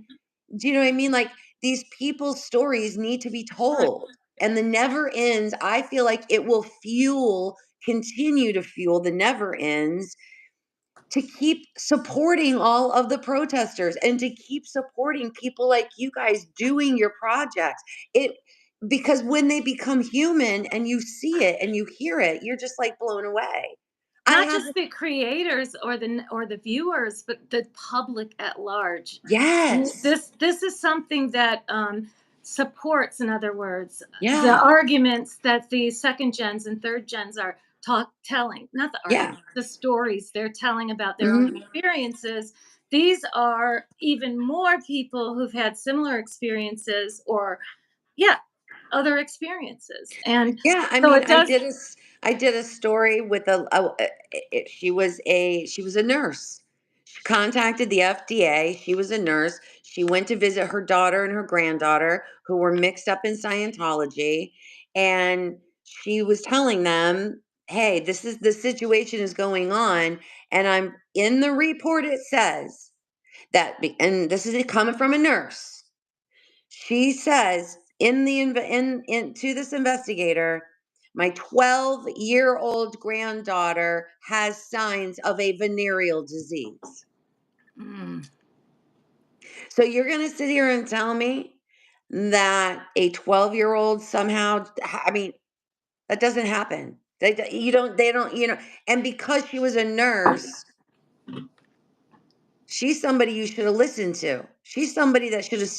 Speaker 2: do you know what I mean? Like, these people's stories need to be told. And the never ends, I feel like it will continue to fuel the never ends, to keep supporting all of the protesters and to keep supporting people like you guys doing your projects. It Because when they become human and you see it and you hear it, you're just like blown away. I
Speaker 1: Not
Speaker 2: have
Speaker 1: just the creators or the viewers, but the public at large.
Speaker 2: Yes.
Speaker 1: This is something that supports, in other words, the
Speaker 2: Yeah.
Speaker 1: arguments that the second gens and third gens are telling. Not the
Speaker 2: Yeah.
Speaker 1: arguments, the stories they're telling about their own
Speaker 2: Mhm.
Speaker 1: experiences. These are even more people who've had similar experiences, or yeah, other experiences, and
Speaker 2: Yeah, I
Speaker 1: so
Speaker 2: mean,
Speaker 1: it does.
Speaker 2: I did a story with she was a nurse. She contacted the FDA. She was a nurse. She went to visit her daughter and her granddaughter who were mixed up in Scientology, and she was telling them, "Hey, this is the situation is going on, and I'm in the report. It says and this is coming from a nurse. She says to this investigator, my 12-year-old granddaughter has signs of a venereal disease.
Speaker 1: Mm.
Speaker 2: So you're going to sit here and tell me that a 12-year-old somehow, I mean, that doesn't happen. They don't, and because she was a nurse, she's somebody you should have listened to. She's somebody that should have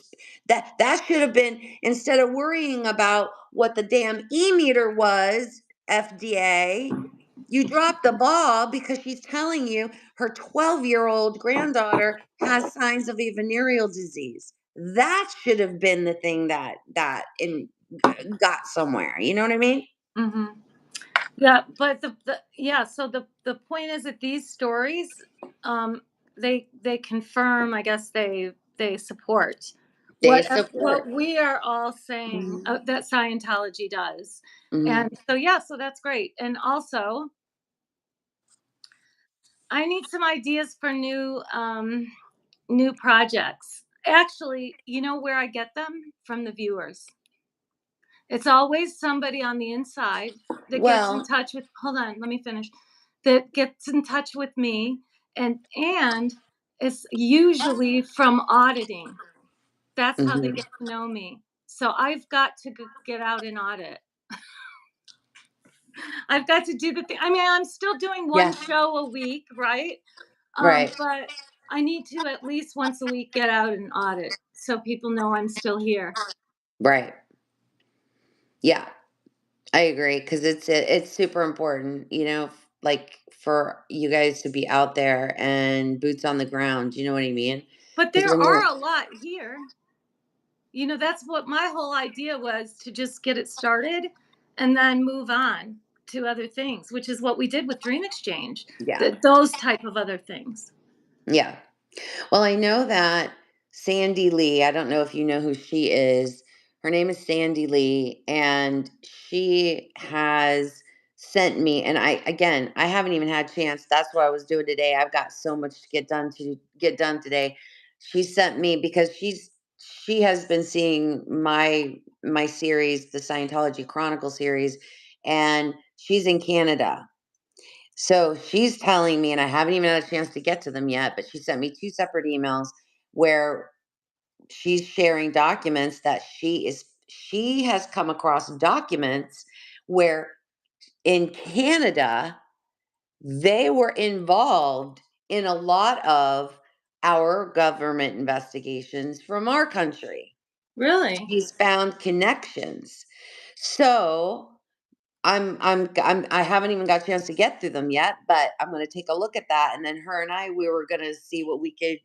Speaker 2: that should have been, instead of worrying about what the damn e-meter was, FDA, you dropped the ball because she's telling you her 12-year-old granddaughter has signs of a venereal disease. That should have been the thing got somewhere. You know what I mean?
Speaker 1: Hmm. Yeah, but so the point is that these stories, um, they confirm, I guess they support
Speaker 2: They
Speaker 1: what
Speaker 2: support.
Speaker 1: we are all saying
Speaker 2: Mhm.
Speaker 1: that Scientology does,
Speaker 2: Mhm.
Speaker 1: and so yeah, so that's great. And also, I need some ideas for new projects. Actually, you know where I get them? From the viewers. It's always somebody on the inside that gets in
Speaker 2: Well,
Speaker 1: touch with, hold on, let me finish. That gets in touch with me, and it's usually from auditing. That's how they
Speaker 2: mhm.
Speaker 1: get to know me. So I've got to get out and audit. I've got to do the thing. I mean, I'm still doing one
Speaker 2: Yeah,
Speaker 1: show a week, right?
Speaker 2: right,
Speaker 1: But I need to at least once a week get out and audit so people know I'm still here.
Speaker 2: right. Yeah. I agree because it's super important, like for you guys to be out there and boots on the ground. You know what I mean?
Speaker 1: But
Speaker 2: Because
Speaker 1: there
Speaker 2: when
Speaker 1: are
Speaker 2: you're,
Speaker 1: a lot here. That's what my whole idea was, to just get it started and then move on to other things, which is what we did with Dream Exchange,
Speaker 2: yeah,
Speaker 1: those type of other things.
Speaker 2: yeah. Well, I know that Sandy Lee. I don't know if you know who she is. Her name is Sandy Lee, and she has sent me. And I haven't even had a chance. That's what I was doing today. I've got so much to get done today. She sent me because she has been seeing my series, the Scientology Chronicle series, and she's in Canada. So she's telling me, and I haven't even had a chance to get to them yet, but she sent me two separate emails where she's sharing documents that she has come across documents where in Canada they were involved in a lot of our government investigations from our country.
Speaker 1: Really?
Speaker 2: She's found connections. So I haven't even got a chance to get through them yet, but I'm going to take a look at that. And then her and I, we were going to see what we could,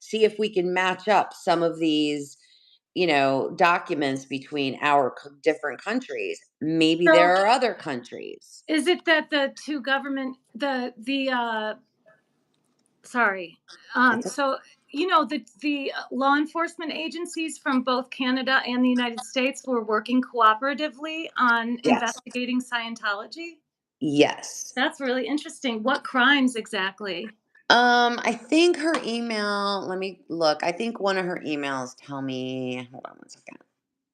Speaker 2: see if we can match up some of these, documents between our different countries. Maybe
Speaker 1: So
Speaker 2: there are other countries.
Speaker 1: is it that the two government the sorry.
Speaker 2: It's a,
Speaker 1: So the law enforcement agencies from both Canada and the United States were working cooperatively on
Speaker 2: yes.
Speaker 1: investigating Scientology.
Speaker 2: Yes.
Speaker 1: That's really interesting. What crimes exactly?
Speaker 2: I think her email, let me look. I think one of her emails tell me, hold on one second.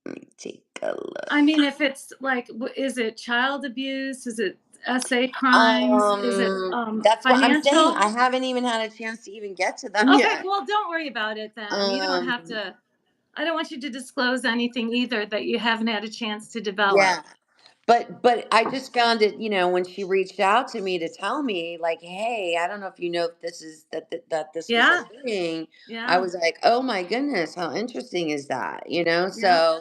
Speaker 2: Let me take a look.
Speaker 1: I mean, if it's like, is it child abuse? Is it SA crimes? Is it
Speaker 2: That's what I'm saying.
Speaker 1: financial?
Speaker 2: I haven't even had a chance to even get to them
Speaker 1: Okay,
Speaker 2: yet.
Speaker 1: well, don't worry about it then. You don't
Speaker 2: Um,
Speaker 1: have to. I don't want you to disclose anything either that you haven't had a chance to develop.
Speaker 2: yeah. But I just found it, when she reached out to me to tell me, like, hey, I don't know if you know if this is that this was a
Speaker 1: Yeah,
Speaker 2: thing. I
Speaker 1: yeah,
Speaker 2: was like, oh my goodness, how interesting is that?
Speaker 1: yeah.
Speaker 2: So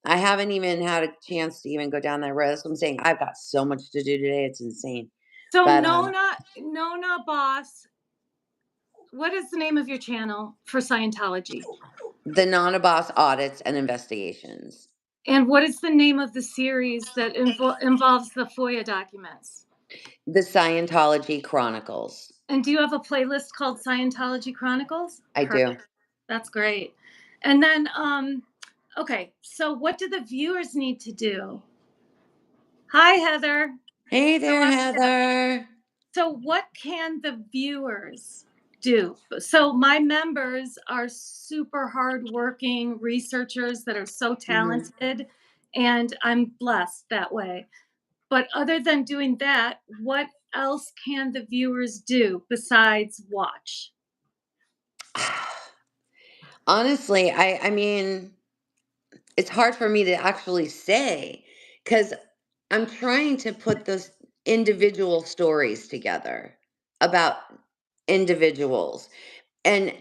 Speaker 2: I haven't even had a chance to even go down that road. That's what I'm saying. I've got so much to do today. It's insane.
Speaker 1: So
Speaker 2: But
Speaker 1: Nona Boss, what is the name of your channel for Scientology?
Speaker 2: the non-boss audits and investigations.
Speaker 1: And what is the name of the series that involves the FOIA documents?
Speaker 2: The Scientology Chronicles.
Speaker 1: And do you have a playlist called Scientology Chronicles?
Speaker 2: I do.
Speaker 1: Perfect. That's great. And then, okay, so what do the viewers need to do? Hi, Heather.
Speaker 2: Hey
Speaker 1: So,
Speaker 2: there, Heather.
Speaker 1: so what can the viewers do? So my members are super hardworking researchers that are so
Speaker 2: Mhm.
Speaker 1: talented, and I'm blessed that way. But other than doing that, what else can the viewers do besides watch?
Speaker 2: Honestly, I mean, it's hard for me to actually say because I'm trying to put those individual stories together about individuals. And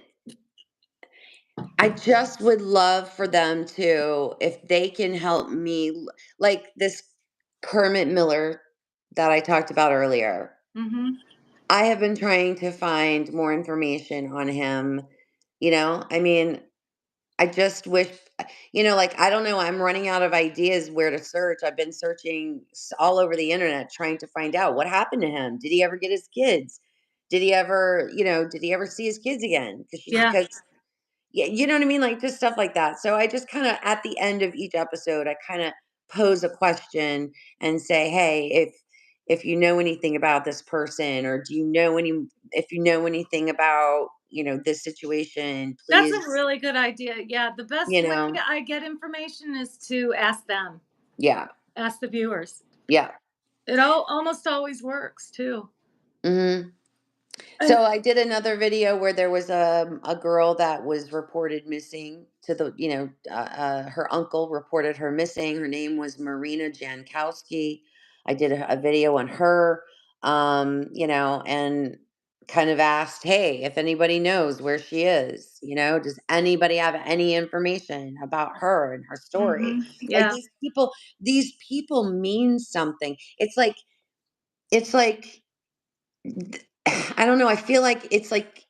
Speaker 2: I just would love for them to, if they can help me, like this Kermit Miller that I talked about earlier.
Speaker 1: Mhm.
Speaker 2: I have been trying to find more information on him. I mean, I just wish, like, I don't know, I'm running out of ideas where to search. I've been searching all over the internet trying to find out what happened to him. Did he ever get his kids? Did he ever see his kids again?
Speaker 1: Yeah.
Speaker 2: Because yeah, you know what I mean? Like just stuff like that. So I just kind of at the end of each episode, I kind of pose a question and say, "Hey, if you know anything about this person, or do you know if you know anything about this situation,
Speaker 1: That's
Speaker 2: please,
Speaker 1: a really good idea. Yeah, the best
Speaker 2: you
Speaker 1: way
Speaker 2: know,
Speaker 1: I get information is to ask them,
Speaker 2: yeah,
Speaker 1: ask the viewers.
Speaker 2: yeah."
Speaker 1: It almost always works too.
Speaker 2: hmm
Speaker 1: And
Speaker 2: So I did another video where there was a girl that was reported missing to her uncle reported her missing. Her name was Marina Jankowski. I did a video on her, and kind of asked, hey, if anybody knows where she is, does anybody have any information about her and her story? Like
Speaker 1: yeah,
Speaker 2: these people mean something. It's like I don't know. I feel like it's like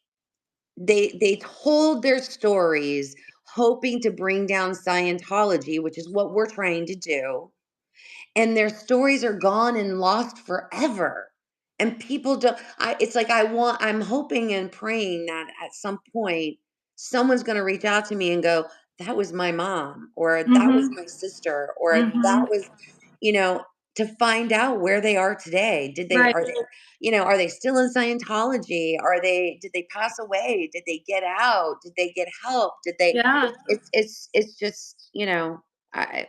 Speaker 2: they told their stories hoping to bring down Scientology, which is what we're trying to do, and their stories are gone and lost forever. And people don't. It's like I'm hoping and praying that at some point someone's going to reach out to me and go, that was my mom, or that was
Speaker 1: Mhm.
Speaker 2: my sister, or that
Speaker 1: Mhm.
Speaker 2: was, you know, to find out where they are today.
Speaker 1: Right.
Speaker 2: Are they still in Scientology? Did they pass away? Did they get out? Did they get help?
Speaker 1: Yeah.
Speaker 2: It's just, I,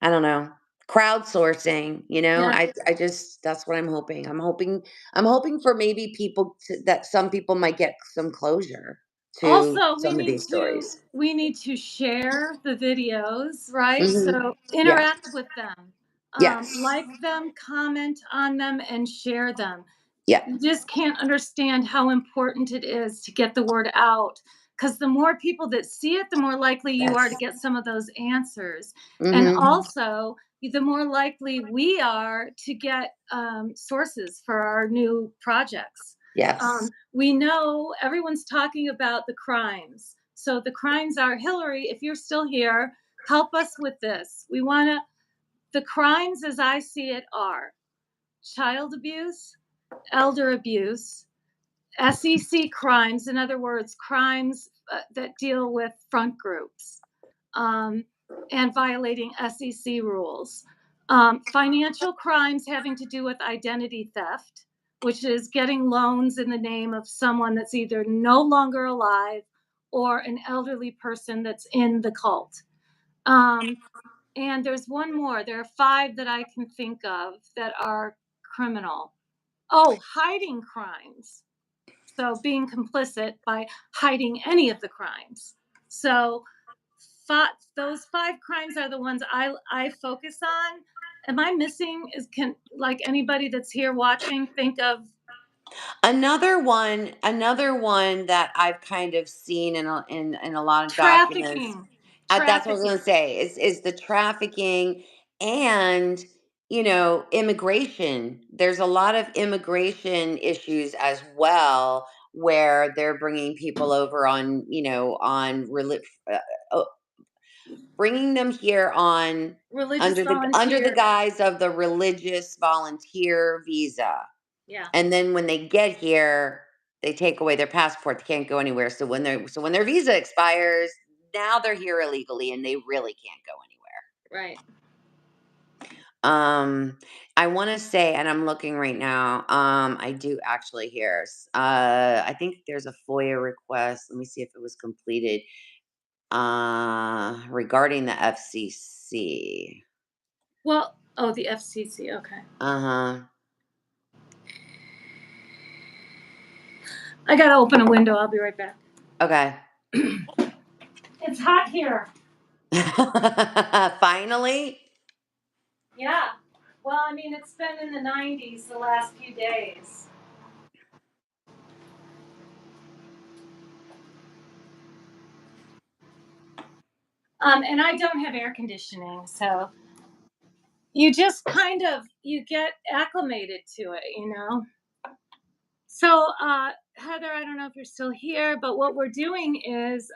Speaker 2: I don't know. Crowdsourcing,
Speaker 1: Yeah.
Speaker 2: I just, that's what I'm hoping. I'm hoping for maybe that some people might get some closure to
Speaker 1: Also,
Speaker 2: some of these stories.
Speaker 1: we need to share the videos, right?
Speaker 2: Hmm.
Speaker 1: So
Speaker 2: Yeah.
Speaker 1: interact with them,
Speaker 2: Yes.
Speaker 1: like them, comment on them, and share them.
Speaker 2: Yeah.
Speaker 1: You just can't understand how important it is to get the word out, because the more people that see it, the more likely you are to
Speaker 2: Yes.
Speaker 1: get some of those answers. And
Speaker 2: Hmm.
Speaker 1: also, the more likely we are to get sources for our new projects.
Speaker 2: Yes.
Speaker 1: We know everyone's talking about the crimes. So the crimes are, Hillary, if you're still here, help us with this. We want to, the crimes as I see it are child abuse, elder abuse, SEC crimes, in other words, crimes that deal with front groups, um, and violating SEC rules. Financial crimes having to do with identity theft, which is getting loans in the name of someone that's either no longer alive or an elderly person that's in the cult. Um, and there's one more. There are five that I can think of that are criminal. Oh, hiding crimes. So being complicit by hiding any of the crimes. So those five crimes are the ones I focus on. Am I missing? Is can like anybody that's here watching think of
Speaker 2: Another one that I've kind of seen in a lot of documents.
Speaker 1: trafficking?
Speaker 2: That's what I was
Speaker 1: Trafficking.
Speaker 2: going to say. Is the trafficking and immigration. There's a lot of immigration issues as well, where they're bringing people over on uh, uh, bringing them here on
Speaker 1: Religious
Speaker 2: under the
Speaker 1: volunteer.
Speaker 2: guise of the religious volunteer visa.
Speaker 1: Yeah,
Speaker 2: And then when they get here, they take away their passport. They can't go anywhere. So when their visa expires, now they're here illegally and they really can't go anywhere.
Speaker 1: right.
Speaker 2: I want to say, and I'm looking right now. I do actually here. I think there's a FOIA request. Let me see if it was completed. Regarding the FCC.
Speaker 1: Well, oh, the FCC. Okay.
Speaker 2: Uh huh.
Speaker 1: I gotta open a window. I'll be right back.
Speaker 2: Okay.
Speaker 1: It's hot here.
Speaker 2: Finally.
Speaker 1: Yeah. Well, I mean, it's been in the 90s the last few days. And I don't have air conditioning, so you just kind of you get acclimated to it. So, Heather, I don't know if you're still here, but what we're doing is,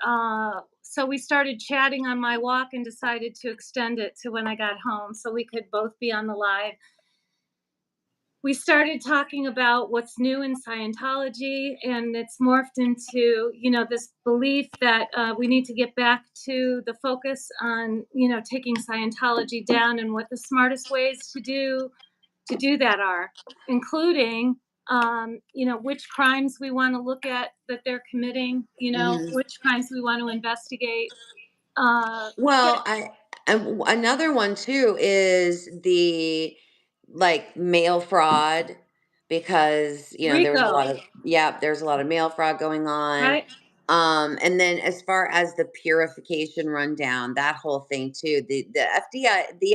Speaker 1: so we started chatting on my walk and decided to extend it to when I got home so we could both be on the live. We started talking about what's new in Scientology, and it's morphed into, this belief that we need to get back to the focus on, taking Scientology down and what the smartest ways to do that are, including, which crimes we want to look at that they're committing,
Speaker 2: Mhm.
Speaker 1: which crimes we want to investigate. Get
Speaker 2: Well, another one too is the like mail fraud, because there's a
Speaker 1: Rico,
Speaker 2: lot of there's a lot of mail fraud going on.
Speaker 1: right?
Speaker 2: And then as far as the purification rundown, that whole thing too, the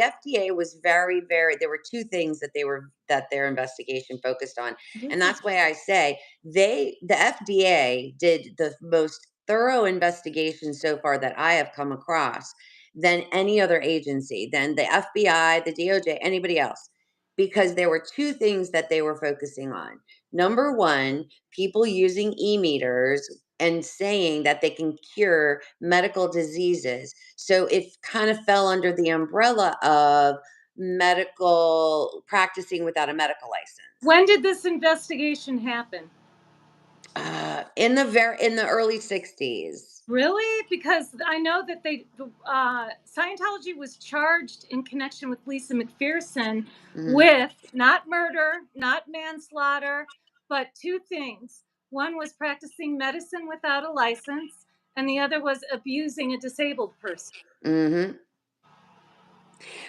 Speaker 2: FDA was very, very, there were two things that their investigation focused on. And that's why I say the FDA did the most thorough investigation so far that I have come across than any other agency, than the FBI, the DOJ, anybody else, because there were two things that they were focusing on. Number one, people using e-meters and saying that they can cure medical diseases. So it kind of fell under the umbrella of medical practicing without a medical license.
Speaker 1: When did this investigation happen?
Speaker 2: in the early 60s.
Speaker 1: Really? Because I know that Scientology was charged in connection with Lisa McPherson
Speaker 2: Mhm.
Speaker 1: with not murder, not manslaughter, but two things. One was practicing medicine without a license, and the other was abusing a disabled person.
Speaker 2: Mhm.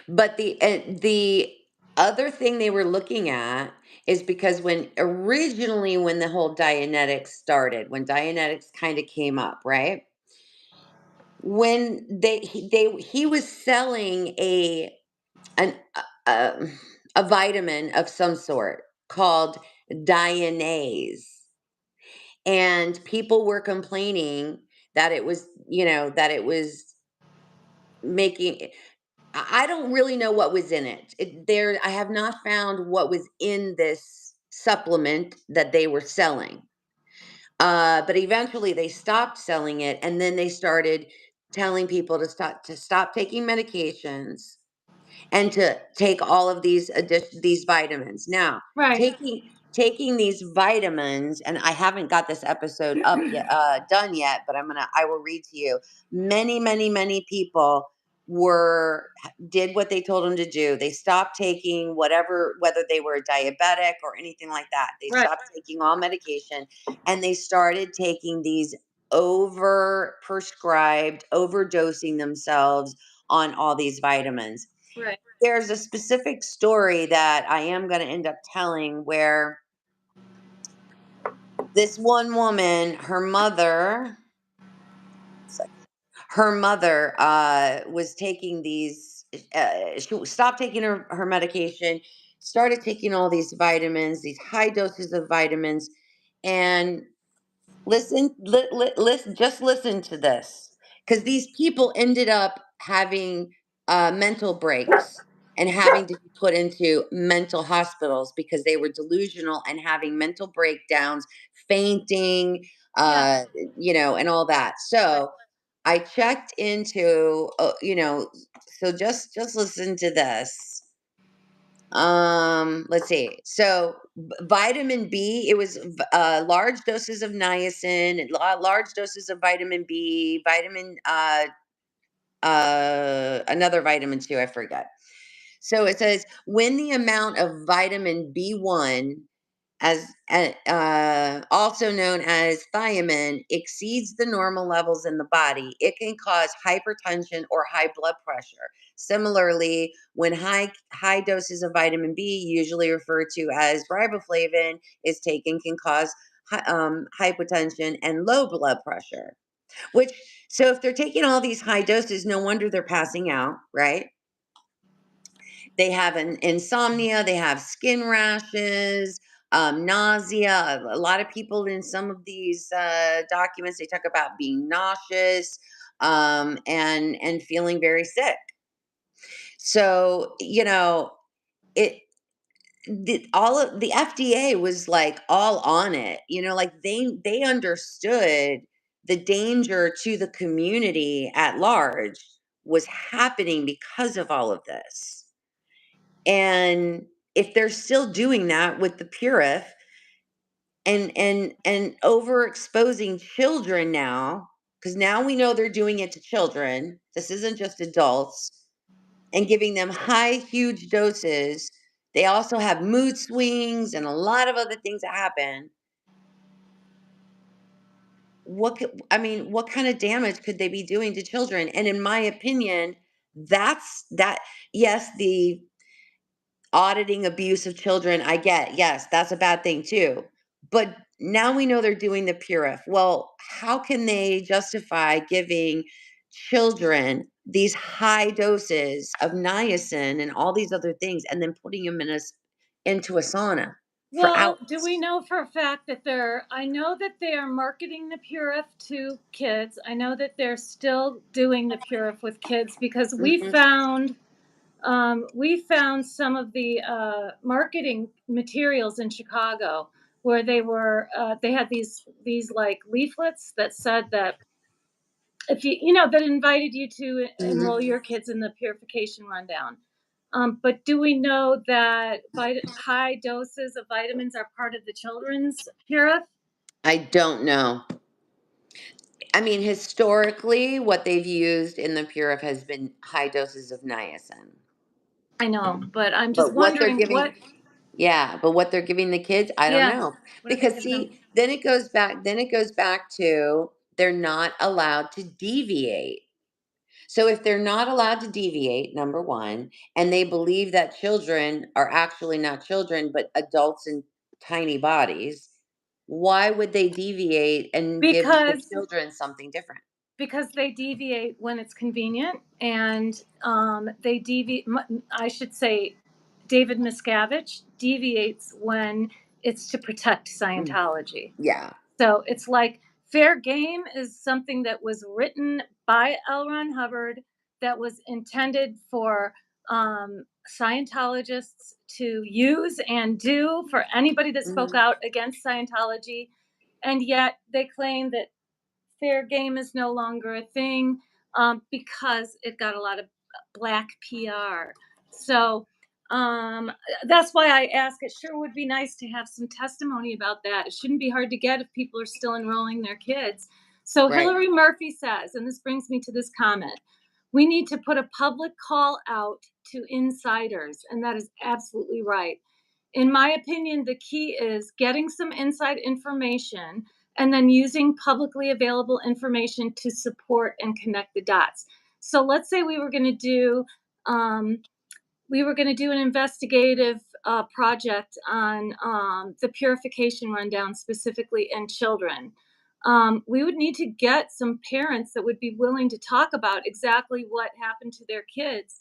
Speaker 2: But the other thing they were looking at is because when the whole Dianetics started, when Dianetics kind of came up, right? When he was selling an a vitamin of some sort called Dianase, and people were complaining that it was making. I don't really know what was in it. I have not found what was in this supplement that they were selling. But eventually they stopped selling it, and then they started telling people to stop taking medications and to take all of these vitamins. Now,
Speaker 1: Right,
Speaker 2: taking these vitamins, and I haven't got this episode up yet, done yet, but I will read to you. Many people were did what they told them to do. They stopped taking whether they were diabetic or anything like that. They
Speaker 1: right,
Speaker 2: stopped taking all medication, and they started taking these over prescribed, overdosing themselves on all these vitamins.
Speaker 1: right,
Speaker 2: There's a specific story that I am going to end up telling where this one woman, her mother was taking these, she stopped taking her medication, started taking all these vitamins, these high doses of vitamins, and just listen to this, because these people ended up having mental breaks and having to be put into mental hospitals because they were delusional and having mental breakdowns, fainting,
Speaker 1: yeah,
Speaker 2: uh, and all that.
Speaker 1: right.
Speaker 2: So I checked into, so just listen to this. Let's see. So vitamin B, it was large doses of niacin, and large doses of vitamin B, another vitamin too, I forget. So it says when the amount of vitamin B1, also known as thiamine, exceeds the normal levels in the body, it can cause hypertension or high blood pressure. Similarly, when high doses of vitamin B, usually referred to as riboflavin, is taken, can cause hypotension and low blood pressure. Which, so if they're taking all these high doses, no wonder they're passing out, right? They have an insomnia, they have skin rashes, nausea. A lot of people in some of these documents, they talk about being nauseous, and feeling very sick. So it all of the FDA was like all on it. Like they understood the danger to the community at large was happening because of all of this. And if they're still doing that with the Purif and overexposing children now, because now we know they're doing it to children. This isn't just adults, and giving them high, huge doses. They also have mood swings and a lot of other things that happen. What kind of damage could they be doing to children? And in my opinion, that's that. Yes, the auditing abuse of children, I get. Yes, that's a bad thing too. But now we know they're doing the Purif. Well, how can they justify giving children these high doses of niacin and all these other things and then putting them into a sauna for
Speaker 1: Well, do we
Speaker 2: hours?
Speaker 1: know for a fact that I know that they are marketing the Purif to kids. I know that they're still doing the Purif with kids because
Speaker 2: Mhm.
Speaker 1: we found some of the marketing materials in Chicago where they had these like leaflets that said that if that invited you to enroll
Speaker 2: Mhm.
Speaker 1: your kids in the purification rundown. But do we know that high doses of vitamins are part of the children's Purif?
Speaker 2: I don't know. I mean, historically, what they've used in the Purif has been high doses of niacin.
Speaker 1: I know, but I'm just
Speaker 2: But what they're
Speaker 1: wondering what.
Speaker 2: giving, yeah, but what they're giving the kids, I don't
Speaker 1: Yeah,
Speaker 2: know.
Speaker 1: what are they
Speaker 2: Because
Speaker 1: giving them?
Speaker 2: see, then it goes back to they're not allowed to deviate. So if they're not allowed to deviate, number one, and they believe that children are actually not children, but adults in tiny bodies, why would they deviate and give the
Speaker 1: Because
Speaker 2: children something different?
Speaker 1: they deviate when it's convenient, and they deviate. I should say, David Miscavige deviates when it's to protect
Speaker 2: Mm,
Speaker 1: Scientology.
Speaker 2: yeah.
Speaker 1: So it's like fair game is something that was written by L. Ron Hubbard, that was intended for Scientologists to use and do for anybody that spoke
Speaker 2: Mhm.
Speaker 1: out against Scientology. And yet they claim that fair game is no longer a thing, because it got a lot of black PR. So um, that's why I ask. It sure would be nice to have some testimony about that. It shouldn't be hard to get if people are still enrolling their kids. So
Speaker 2: Right.
Speaker 1: Hillary Murphy says, and this brings me to this comment, we need to put a public call out to insiders. And that is absolutely right. In my opinion, the key is getting some inside information and then using publicly available information to support and connect the dots. So let's say um, we were going to do an investigative project on the purification rundown, specifically in children. We would need to get some parents that would be willing to talk about exactly what happened to their kids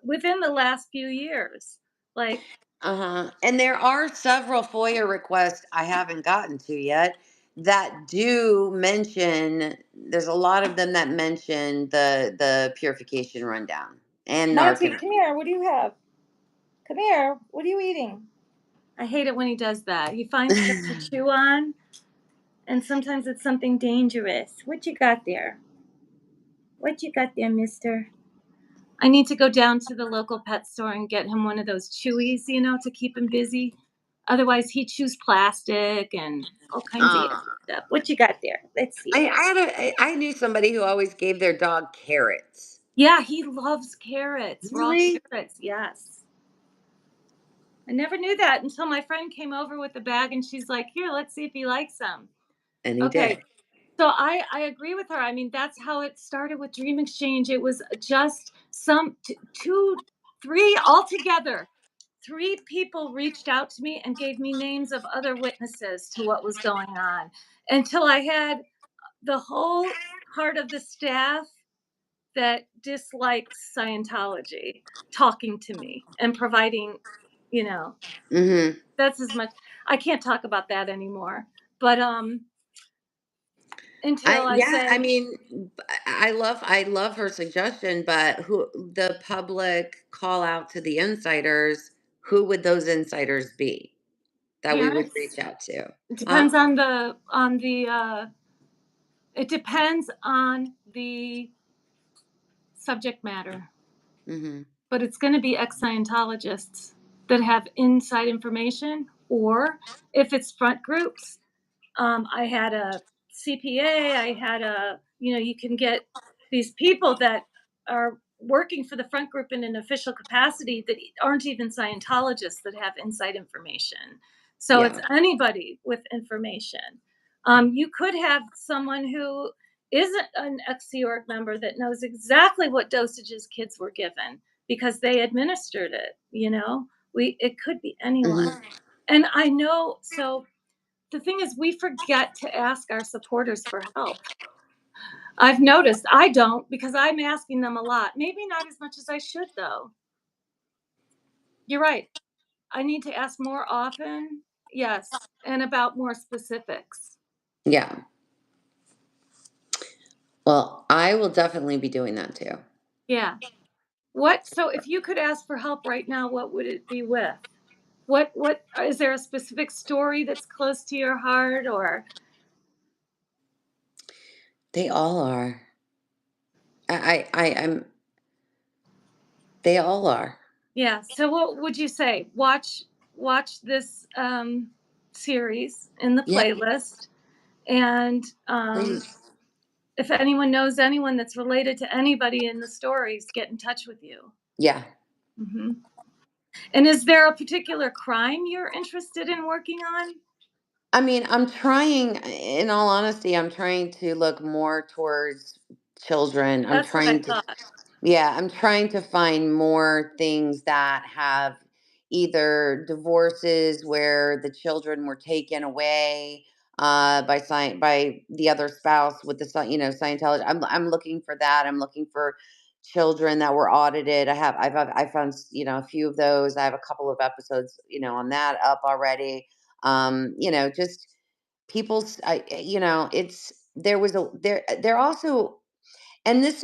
Speaker 1: within the last few years. Like,
Speaker 2: Uh-huh. And there are several FOIA requests I haven't gotten to yet that do mention, there's a lot of them that mention the purification rundown and
Speaker 1: Monty,
Speaker 2: Narcan.
Speaker 1: come here. What do you have? Come here. What are you eating? I hate it when he does that. He finds stuff to chew on, and sometimes it's something dangerous. What you got there? What you got there, mister? I need to go down to the local pet store and get him one of those chewies, to keep him busy. Otherwise, he chews plastic and all kinds of
Speaker 2: Uh,
Speaker 1: yucky stuff. What you got there? Let's see.
Speaker 2: I knew somebody who always gave their dog carrots.
Speaker 1: Yeah, he loves carrots, raw
Speaker 2: Really?
Speaker 1: carrots. Yes. I never knew that until my friend came over with a bag and she's like, "Here, let's see if he likes them."
Speaker 2: And he did.
Speaker 1: Okay. So I agree with her. I mean, that's how it started with Dream Exchange. It was just two, three altogether. Three people reached out to me and gave me names of other witnesses to what was going on, until I had the whole part of the staff that dislikes Scientology talking to me and providing, you know,
Speaker 2: Mm-hmm.
Speaker 1: that's as much. I can't talk about that anymore. But until I
Speaker 2: I
Speaker 1: say,
Speaker 2: mean, I love her suggestion, but who the public call out to the insiders, who would those insiders be that we would
Speaker 1: parents,
Speaker 2: reach out to?
Speaker 1: it
Speaker 2: Huh?
Speaker 1: depends on the it depends on the subject matter,
Speaker 2: Mhm.
Speaker 1: but it's going to be ex-Scientologists that have inside information, or if it's front groups, I had a CPA. I had you can get these people that are working for the front group in an official capacity that aren't even Scientologists that have inside information. So it's
Speaker 2: Yeah.
Speaker 1: anybody with information. You could have someone who isn't an ex-Sea Org member that knows exactly what dosages kids were given because they administered it. It could be anyone.
Speaker 2: Mhm.
Speaker 1: And I know, so the thing is, we forget to ask our supporters for help. I've noticed I don't, because I'm asking them a lot. Maybe not as much as I should, though. You're right. I need to ask more often. Yes. And about more specifics.
Speaker 2: Yeah. Well, I will definitely be doing that too.
Speaker 1: Yeah. So if you could ask for help right now, what would it be with? What is there a specific story that's close to your heart, or?
Speaker 2: They all are. I'm they all are.
Speaker 1: Yeah. So what would you say? Watch this series in the
Speaker 2: Yeah,
Speaker 1: playlist. And
Speaker 2: please.
Speaker 1: if anyone knows anyone that's related to anybody in the stories, get in touch with you.
Speaker 2: Yeah.
Speaker 1: Hmm. And is there a particular crime you're interested in working on?
Speaker 2: I mean, I'm trying, in all honesty, I'm trying to look more towards children. I'm
Speaker 1: That's what I
Speaker 2: trying to,
Speaker 1: thought.
Speaker 2: yeah, I'm trying to find more things that have either divorces where the children were taken away by the other spouse with the Scientology. I'm looking for that. I'm looking for children that were audited. I found a few of those. I have a couple of episodes on that up already. Just people's it's there also, and this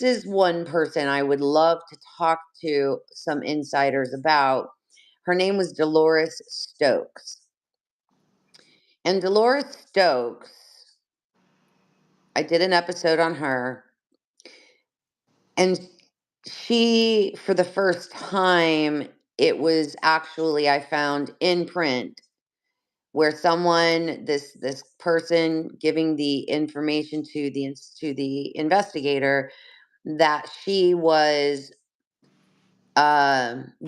Speaker 2: is one person I would love to talk to some insiders about. Her name was Dolores Stokes. And Dolores Stokes, I did an episode on her, and she, for the first time, it was actually, I found in print, where this person giving the information to the investigator, that she was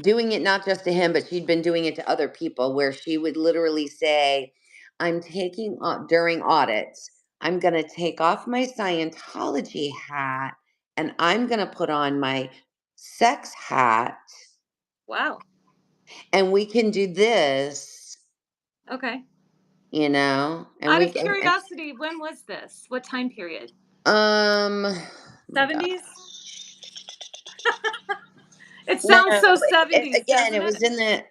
Speaker 2: doing it not just to him, but she'd been doing it to other people, where she would literally say, I'm taking during audits, I'm going to take off my Scientology hat and I'm going to put on my sex hat,
Speaker 1: Wow.
Speaker 2: and we can do this,
Speaker 1: Okay.
Speaker 2: and
Speaker 1: Out
Speaker 2: we
Speaker 1: of
Speaker 2: can,
Speaker 1: curiosity, when was this? What time period?
Speaker 2: oh my God.
Speaker 1: 70s? It
Speaker 2: No,
Speaker 1: sounds so
Speaker 2: it
Speaker 1: 70s,
Speaker 2: again,
Speaker 1: doesn't
Speaker 2: it
Speaker 1: it?
Speaker 2: was in the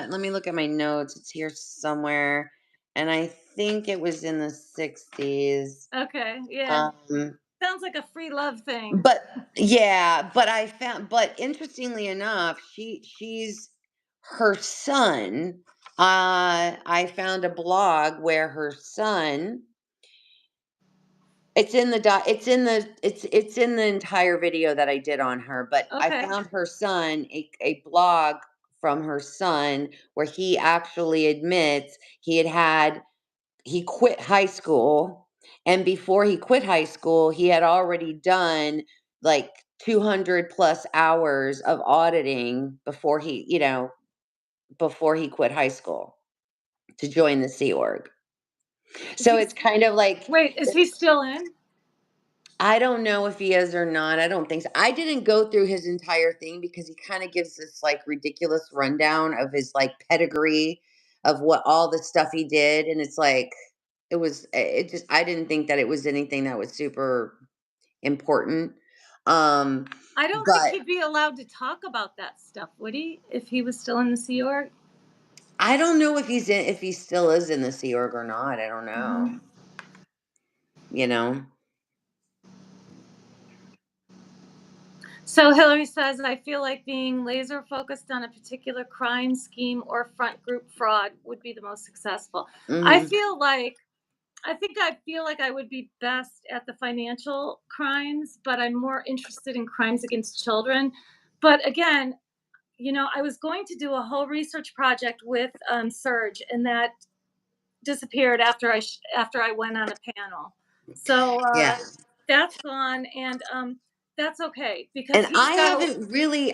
Speaker 2: let me look at my notes. It's here somewhere. And I think it was in the 60s.
Speaker 1: Okay, yeah.
Speaker 2: Um,
Speaker 1: Sounds like a free love thing.
Speaker 2: but yeah, but interestingly enough, she's her son. I found a blog where her son, it's in the entire video that I did on her, but I
Speaker 1: Okay.
Speaker 2: found her son, a blog from her son, where he actually admits he quit high school, and before he quit high school, he had already done like 200 plus hours of auditing before he quit high school to join the Sea Org.
Speaker 1: Is
Speaker 2: So
Speaker 1: he
Speaker 2: it's kind of like,
Speaker 1: Wait, is he still in?
Speaker 2: I don't know if he is or not. I don't think so. I didn't go through his entire thing because he kind of gives this like ridiculous rundown of his like pedigree of what all the stuff he did. And it's like, it just, I didn't think that it was anything that was super important. Um,
Speaker 1: I don't think
Speaker 2: but
Speaker 1: he'd be allowed to talk about that stuff, would he? If he was still in the Sea Org?
Speaker 2: I don't know if he still is in the Sea Org or not. I don't know,
Speaker 1: Mhm.
Speaker 2: you know?
Speaker 1: So Hillary says, I feel like being laser focused on a particular crime scheme or front group fraud would be the most successful. I
Speaker 2: Hmm.
Speaker 1: feel like I feel like I would be best at the financial crimes, but I'm more interested in crimes against children. But again, I was going to do a whole research project with Surge, and that disappeared after I went on a panel. So
Speaker 2: Yeah.
Speaker 1: that's gone, and that's okay because
Speaker 2: And
Speaker 1: he's got a.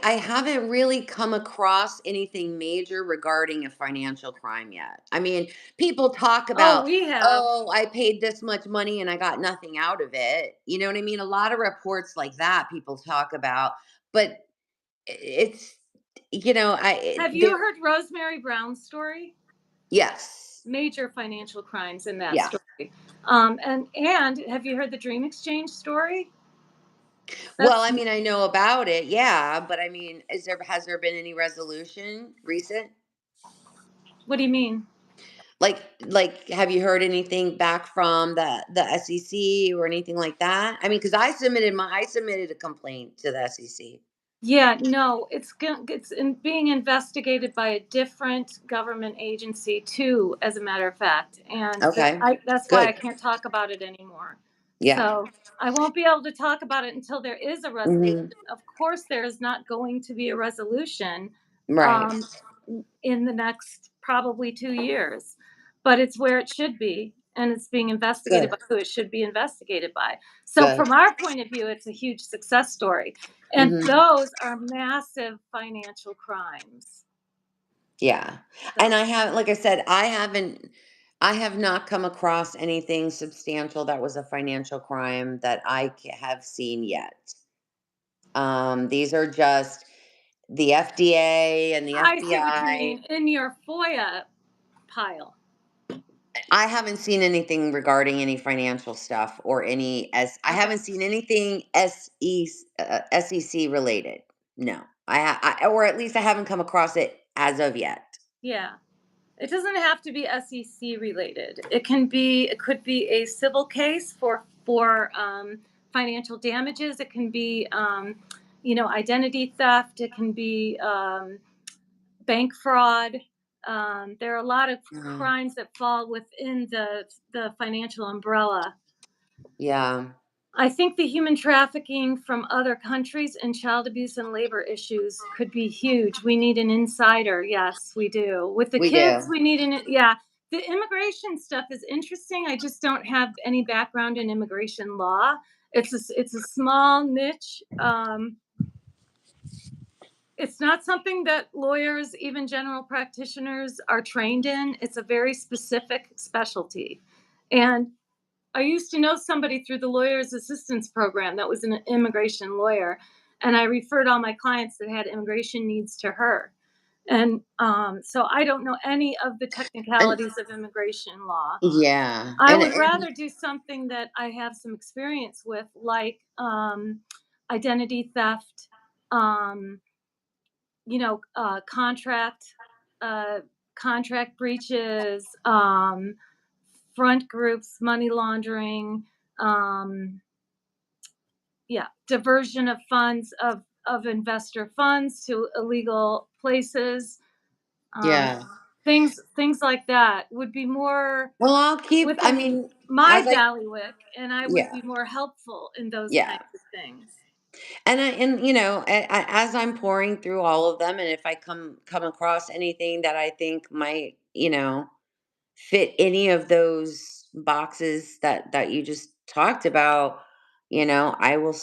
Speaker 2: I haven't really come across anything major regarding a financial crime yet. I mean, people talk
Speaker 1: Oh,
Speaker 2: about,
Speaker 1: we have.
Speaker 2: oh, I paid this much money and I got nothing out of it. You know what I mean? A lot of reports like that people talk about, but it's,
Speaker 1: Have you
Speaker 2: there,
Speaker 1: heard Rosemary Brown's story?
Speaker 2: yes.
Speaker 1: Major financial crimes in that
Speaker 2: Yeah.
Speaker 1: story. And have you heard the Dream Exchange story?
Speaker 2: Well,
Speaker 1: That's
Speaker 2: I mean, I know about it. Yeah. But I mean, has there been any resolution recent?
Speaker 1: What do you mean?
Speaker 2: Have you heard anything back from the SEC or anything like that? I mean, because I submitted a complaint to the SEC.
Speaker 1: Yeah, no, it's being investigated by a different government agency too, as a matter of fact, and
Speaker 2: Okay,
Speaker 1: that's why I
Speaker 2: good.
Speaker 1: can't talk about it anymore.
Speaker 2: Yeah.
Speaker 1: So I won't be able to talk about it until there is a resolution.
Speaker 2: Hmm.
Speaker 1: Of course, there is not going to be a resolution
Speaker 2: Right.
Speaker 1: um, in the next probably 2 years, but it's where it should be, and it's being investigated by
Speaker 2: Good.
Speaker 1: who it should be investigated by. So
Speaker 2: Good.
Speaker 1: from our point of view, it's a huge success story, and
Speaker 2: Mhm.
Speaker 1: those are massive financial crimes.
Speaker 2: Yeah. And
Speaker 1: So
Speaker 2: I have, like I said, I have not come across anything substantial that was a financial crime that have seen yet. These are just the FDA and the
Speaker 1: I see what you
Speaker 2: FBI.
Speaker 1: mean in your FOIA pile.
Speaker 2: I haven't seen anything regarding any financial stuff or I
Speaker 1: Okay.
Speaker 2: haven't seen anything SEC related. No. Or at least I haven't come across it as of yet.
Speaker 1: Yeah. It doesn't have to be SEC related. It could be a civil case for financial damages. It can be, identity theft. It can be bank fraud. There are a lot of
Speaker 2: Mhm.
Speaker 1: crimes that fall within the financial umbrella.
Speaker 2: Yeah.
Speaker 1: I think the human trafficking from other countries and child abuse and labor issues could be huge. We need an insider. Yes, we do. With the
Speaker 2: We
Speaker 1: kids,
Speaker 2: do.
Speaker 1: we need yeah. The immigration stuff is interesting. I just don't have any background in immigration law. It's a small niche. It's not something that lawyers, even general practitioners, are trained in. It's a very specific specialty. And I used to know somebody through the lawyer's assistance program that was an immigration lawyer, and I referred all my clients that had immigration needs to her. And so I don't know any of the
Speaker 2: And
Speaker 1: technicalities of immigration law.
Speaker 2: yeah.
Speaker 1: I would
Speaker 2: And
Speaker 1: rather do something that I have some experience with, like identity theft, um, contract, uh, contract breaches, front groups, money laundering, um, yeah, diversion of funds of investor funds to illegal places, um,
Speaker 2: yeah.
Speaker 1: things like that would be more
Speaker 2: Well, I
Speaker 1: within
Speaker 2: mean,
Speaker 1: my
Speaker 2: as I
Speaker 1: bailiwick, and I would
Speaker 2: yeah.
Speaker 1: be more helpful in those
Speaker 2: Yeah.
Speaker 1: kinds of things.
Speaker 2: As I'm pouring through all of them, and if I come across anything that I think might, fit any of those boxes that you just talked about, I will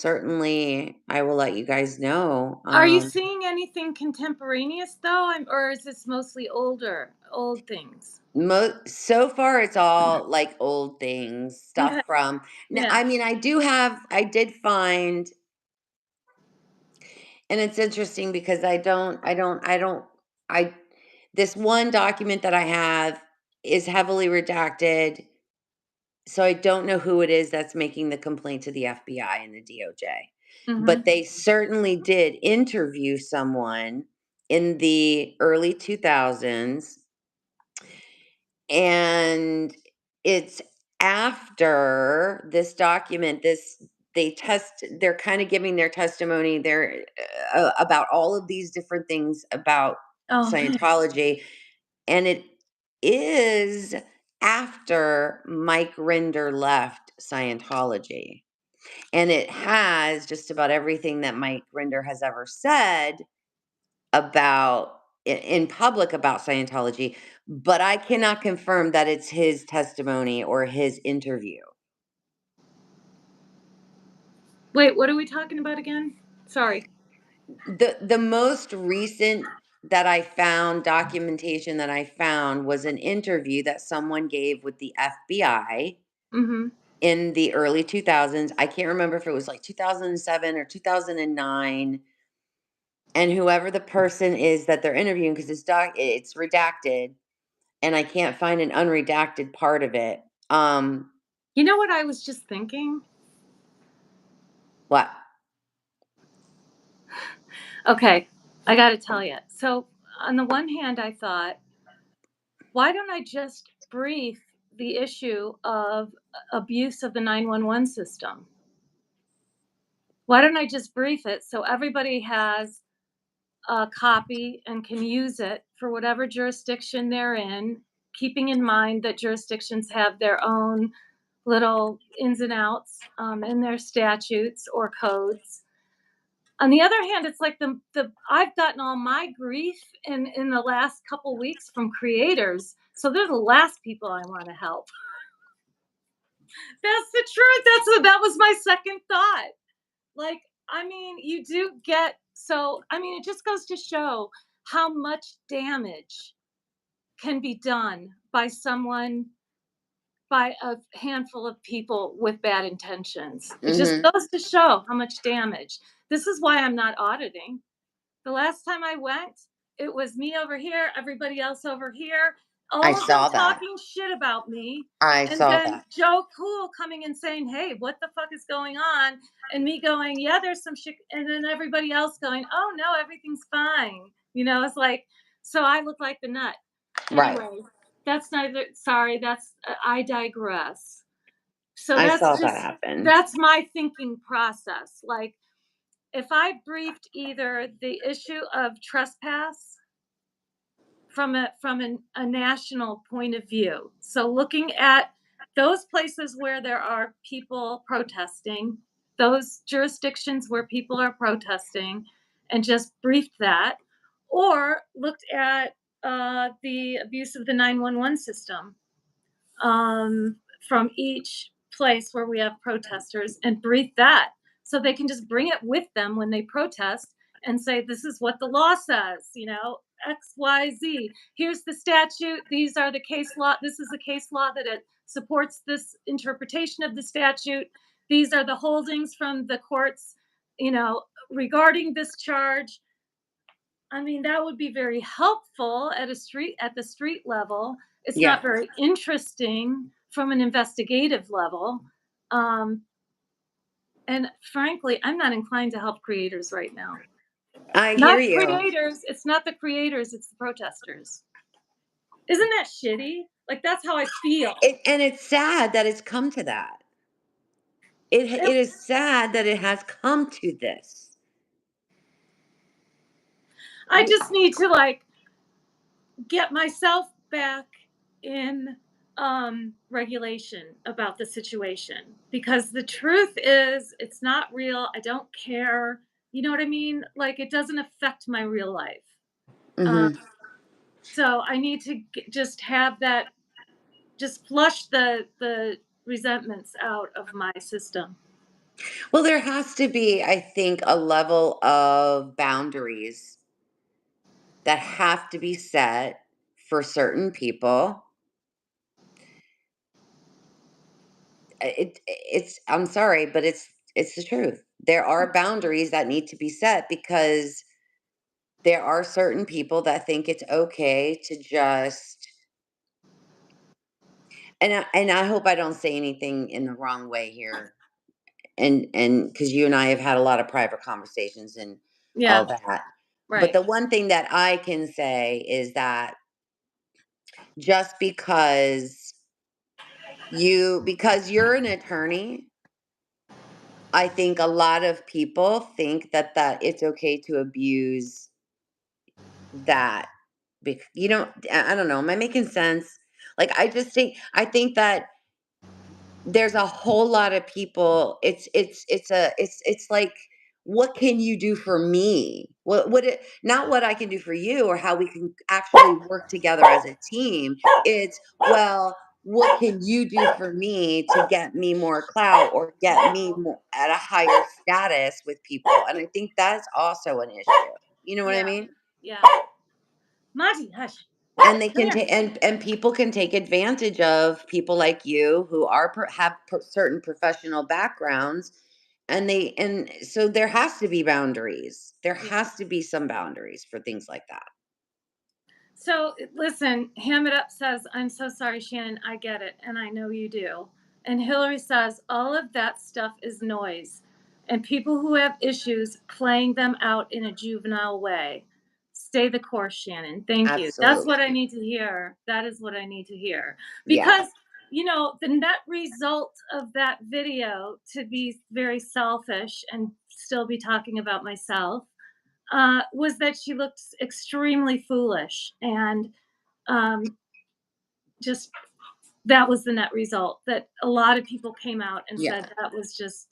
Speaker 2: let you guys know.
Speaker 1: Are you seeing anything contemporaneous though, or is this mostly old things?
Speaker 2: So far it's all like old things, stuff
Speaker 1: Okay.
Speaker 2: from now.
Speaker 1: Yeah.
Speaker 2: I mean, I did find, and it's interesting because I this one document that I have is heavily redacted, so I don't know who it is that's making the complaint to the FBI and the DOJ. But
Speaker 1: Mhm.
Speaker 2: they certainly did interview someone in the early 2000s, and it's after this document, they're kind of giving their testimony there about all of these different things about
Speaker 1: Oh,
Speaker 2: Scientology, and it is after Mike Rinder left Scientology. And it has just about everything that Mike Rinder has ever said in public about Scientology, but I cannot confirm that it's his testimony or his interview.
Speaker 1: wait, what are we talking about again? Sorry.
Speaker 2: The most recent that I found documentation that I found was an interview that someone gave with the FBI
Speaker 1: Mhm.
Speaker 2: in the early 2000s. I can't remember if it was like 2007 or 2009. And whoever the person is that they're interviewing, because it's redacted, and I can't find an unredacted part of it.
Speaker 1: You know what I was just thinking?
Speaker 2: What?
Speaker 1: Okay, I got to tell you. So, on the one hand, I thought, why don't I just brief the issue of abuse of the 911 system? Why don't I just brief it so everybody has a copy and can use it for whatever jurisdiction they're in, keeping in mind that jurisdictions have their own little ins and outs in their statutes or codes. On the other hand, it's like the I've gotten all my grief in the last couple weeks from creators, so they're the last people I want to help. That's the truth. That was my second thought. Like, I mean, you do get so. I mean, it just goes to show how much damage can be done by someone, by a handful of people with bad intentions. It just
Speaker 2: Mhm.
Speaker 1: goes to show how much damage. This is why I'm not auditing. The last time I went, it was me over here, everybody else over here,
Speaker 2: I
Speaker 1: all of them
Speaker 2: saw that.
Speaker 1: talking shit about me.
Speaker 2: I
Speaker 1: And
Speaker 2: saw
Speaker 1: then
Speaker 2: that.
Speaker 1: Joe Cool coming and saying, "Hey, what the fuck is going on?" And me going, "Yeah, there's some shit." And then everybody else going, "Oh, no, everything's fine." It's like, so I look like the nut.
Speaker 2: Right.
Speaker 1: Anyway, that's neither, sorry, I digress. So
Speaker 2: I saw that happen.
Speaker 1: that's my thinking process. Like, if I briefed either the issue of trespass from a national point of view, so looking at those places where there are people protesting, those jurisdictions where people are protesting, and just briefed that, or looked at the abuse of the 911 system, um, from each place where we have protesters, and brief that, so they can just bring it with them when they protest and say, "This is what the law says, XYZ. Here's the statute. These are the case law. This is the case law that it supports this interpretation of the statute. These are the holdings from the courts, you know, regarding this charge." I mean, that would be very helpful at the street level. It's
Speaker 2: Yeah.
Speaker 1: not very interesting from an investigative level. Um, and frankly, I'm not inclined to help creators right now.
Speaker 2: I hear
Speaker 1: Not
Speaker 2: you.
Speaker 1: creators. It's not the creators, it's the protesters. Isn't that shitty? Like, that's how I feel.
Speaker 2: And it's sad that it's come to that.
Speaker 1: It,
Speaker 2: It is sad that it has come to this.
Speaker 1: I just need to, like, get myself back in regulation about the situation, because the truth is it's not real. I don't care. You know what I mean? Like, it doesn't affect my real life. Um,
Speaker 2: Mhm.
Speaker 1: so I need to just have that, just flush the resentments out of my system.
Speaker 2: Well, there has to be, I think, a level of boundaries that have to be set for certain people. It's I'm sorry, but it's the truth. There are boundaries that need to be set because there are certain people that think it's okay to just and I hope I don't say anything in the wrong way here. And because you and I have had a lot of private conversations and
Speaker 1: Yeah,
Speaker 2: all that. But
Speaker 1: right.
Speaker 2: the one thing that I can say is that just because you're an attorney, I think a lot of people think that it's okay to abuse that. I don't know. Am I making sense? Like I think that there's a whole lot of people. It's like, what can you do for me? What it not what I can do for you or how we can actually work together as a team. It's, well, what can you do for me to get me more clout or get me more at a higher status with people? And I think that's also an issue. You know what I
Speaker 1: Yeah,
Speaker 2: mean?
Speaker 1: yeah. Marty, hush.
Speaker 2: And they
Speaker 1: Come
Speaker 2: can
Speaker 1: here.
Speaker 2: take and people can take advantage of people like you who have certain professional backgrounds, and so there has to be boundaries. There
Speaker 1: Yeah.
Speaker 2: has to be some boundaries for things like that.
Speaker 1: So listen, Ham It Up says, "I'm so sorry, Shannon. I get it, and I know you do." And Hillary says, "All of that stuff is noise, and people who have issues playing them out in a juvenile way." Stay the course, Shannon. Thank you. That's what I
Speaker 2: Absolutely.
Speaker 1: need to hear. That is what I need to hear.
Speaker 2: Yeah.
Speaker 1: Because, the net result of that video, to be very selfish and still be talking about myself, was that she looked extremely foolish, and um, just that was the net result. That a lot of people came out and
Speaker 2: Yeah.
Speaker 1: said that was just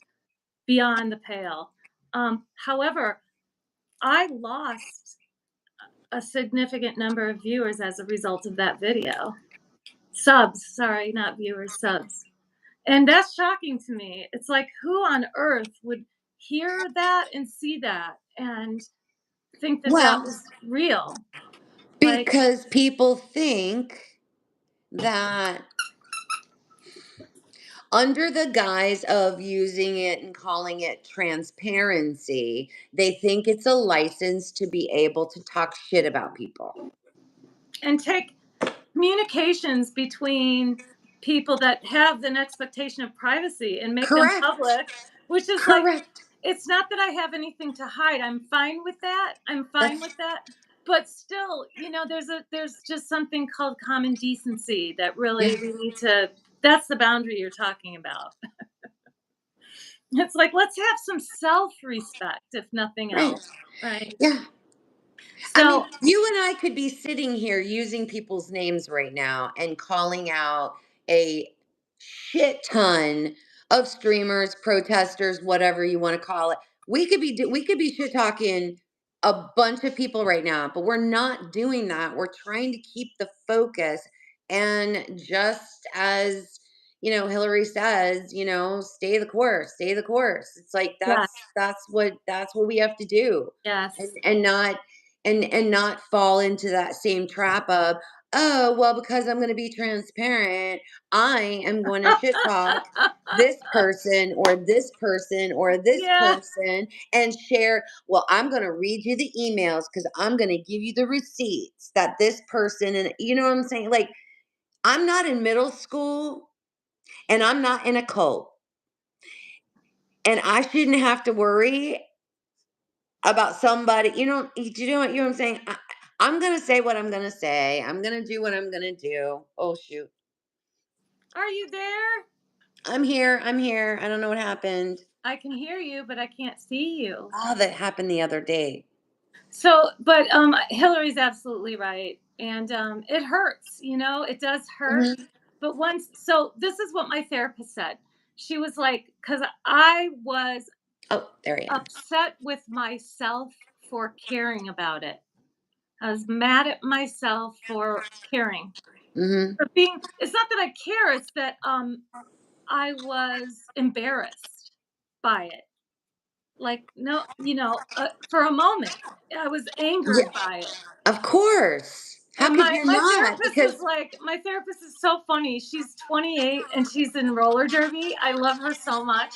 Speaker 1: beyond the pale. However, I lost a significant number of viewers as a result of that video. Subs, sorry, not viewers, subs. And that's shocking to me. It's like, who on earth would hear that and see that and think that that
Speaker 2: Well,
Speaker 1: was real? Like,
Speaker 2: because people think that under the guise of using it and calling it transparency, they think it's a license to be able to talk shit about people.
Speaker 1: and take communications between people that have an expectation of privacy and make them
Speaker 2: Correct.
Speaker 1: public, which is like,
Speaker 2: Correct.
Speaker 1: it's not that I have anything to hide. I'm fine with that. I'm fine
Speaker 2: That's
Speaker 1: with that. But still, there's just something called common decency that really
Speaker 2: yeah,
Speaker 1: we need to, that's the boundary you're talking about. It's like, let's have some self-respect, if nothing
Speaker 2: right.
Speaker 1: else, right?
Speaker 2: Yeah. I mean,
Speaker 1: So,
Speaker 2: you and I could be sitting here using people's names right now and calling out a shit ton of streamers, protesters, whatever you want to call it. We could be shit talking a bunch of people right now, but we're not doing that. We're trying to keep the focus, and just as Hillary says, stay the course, stay the course. It's like
Speaker 1: yeah,
Speaker 2: that's what we have to do, and
Speaker 1: yes.
Speaker 2: not fall into that same trap of, oh well, because I'm going to be transparent, I am going to shit talk this person or this person or this
Speaker 1: Yeah.
Speaker 2: person and share. Well, I'm going to read you the emails because I'm going to give you the receipts that this person, and you know what I'm saying, like, I'm not in middle school and I'm not in a cult, and I shouldn't have to worry about somebody. You know what I'm saying? I'm gonna say what I'm gonna say. I'm gonna do what I'm gonna do. Oh shoot.
Speaker 1: Are you there?
Speaker 2: I'm here. I'm here. I don't know what happened.
Speaker 1: I can hear you, but I can't see you.
Speaker 2: Oh, that happened the other day.
Speaker 1: So, but Hillary's absolutely right, and it hurts. It does hurt.
Speaker 2: Hmm.
Speaker 1: But so this is what my therapist said. She was like, because I was
Speaker 2: Oh, there I am.
Speaker 1: upset with myself for caring about it. I was mad at myself for caring,
Speaker 2: Hmm.
Speaker 1: for being. It's not that I care; it's that I was embarrassed by it. Like, no, for a moment, I was
Speaker 2: Yeah,
Speaker 1: angered by it.
Speaker 2: of course. How
Speaker 1: And
Speaker 2: could
Speaker 1: my
Speaker 2: you
Speaker 1: my
Speaker 2: not?
Speaker 1: therapist
Speaker 2: Because
Speaker 1: was like, my therapist is so funny. She's 28 and she's in roller derby. I love her so much.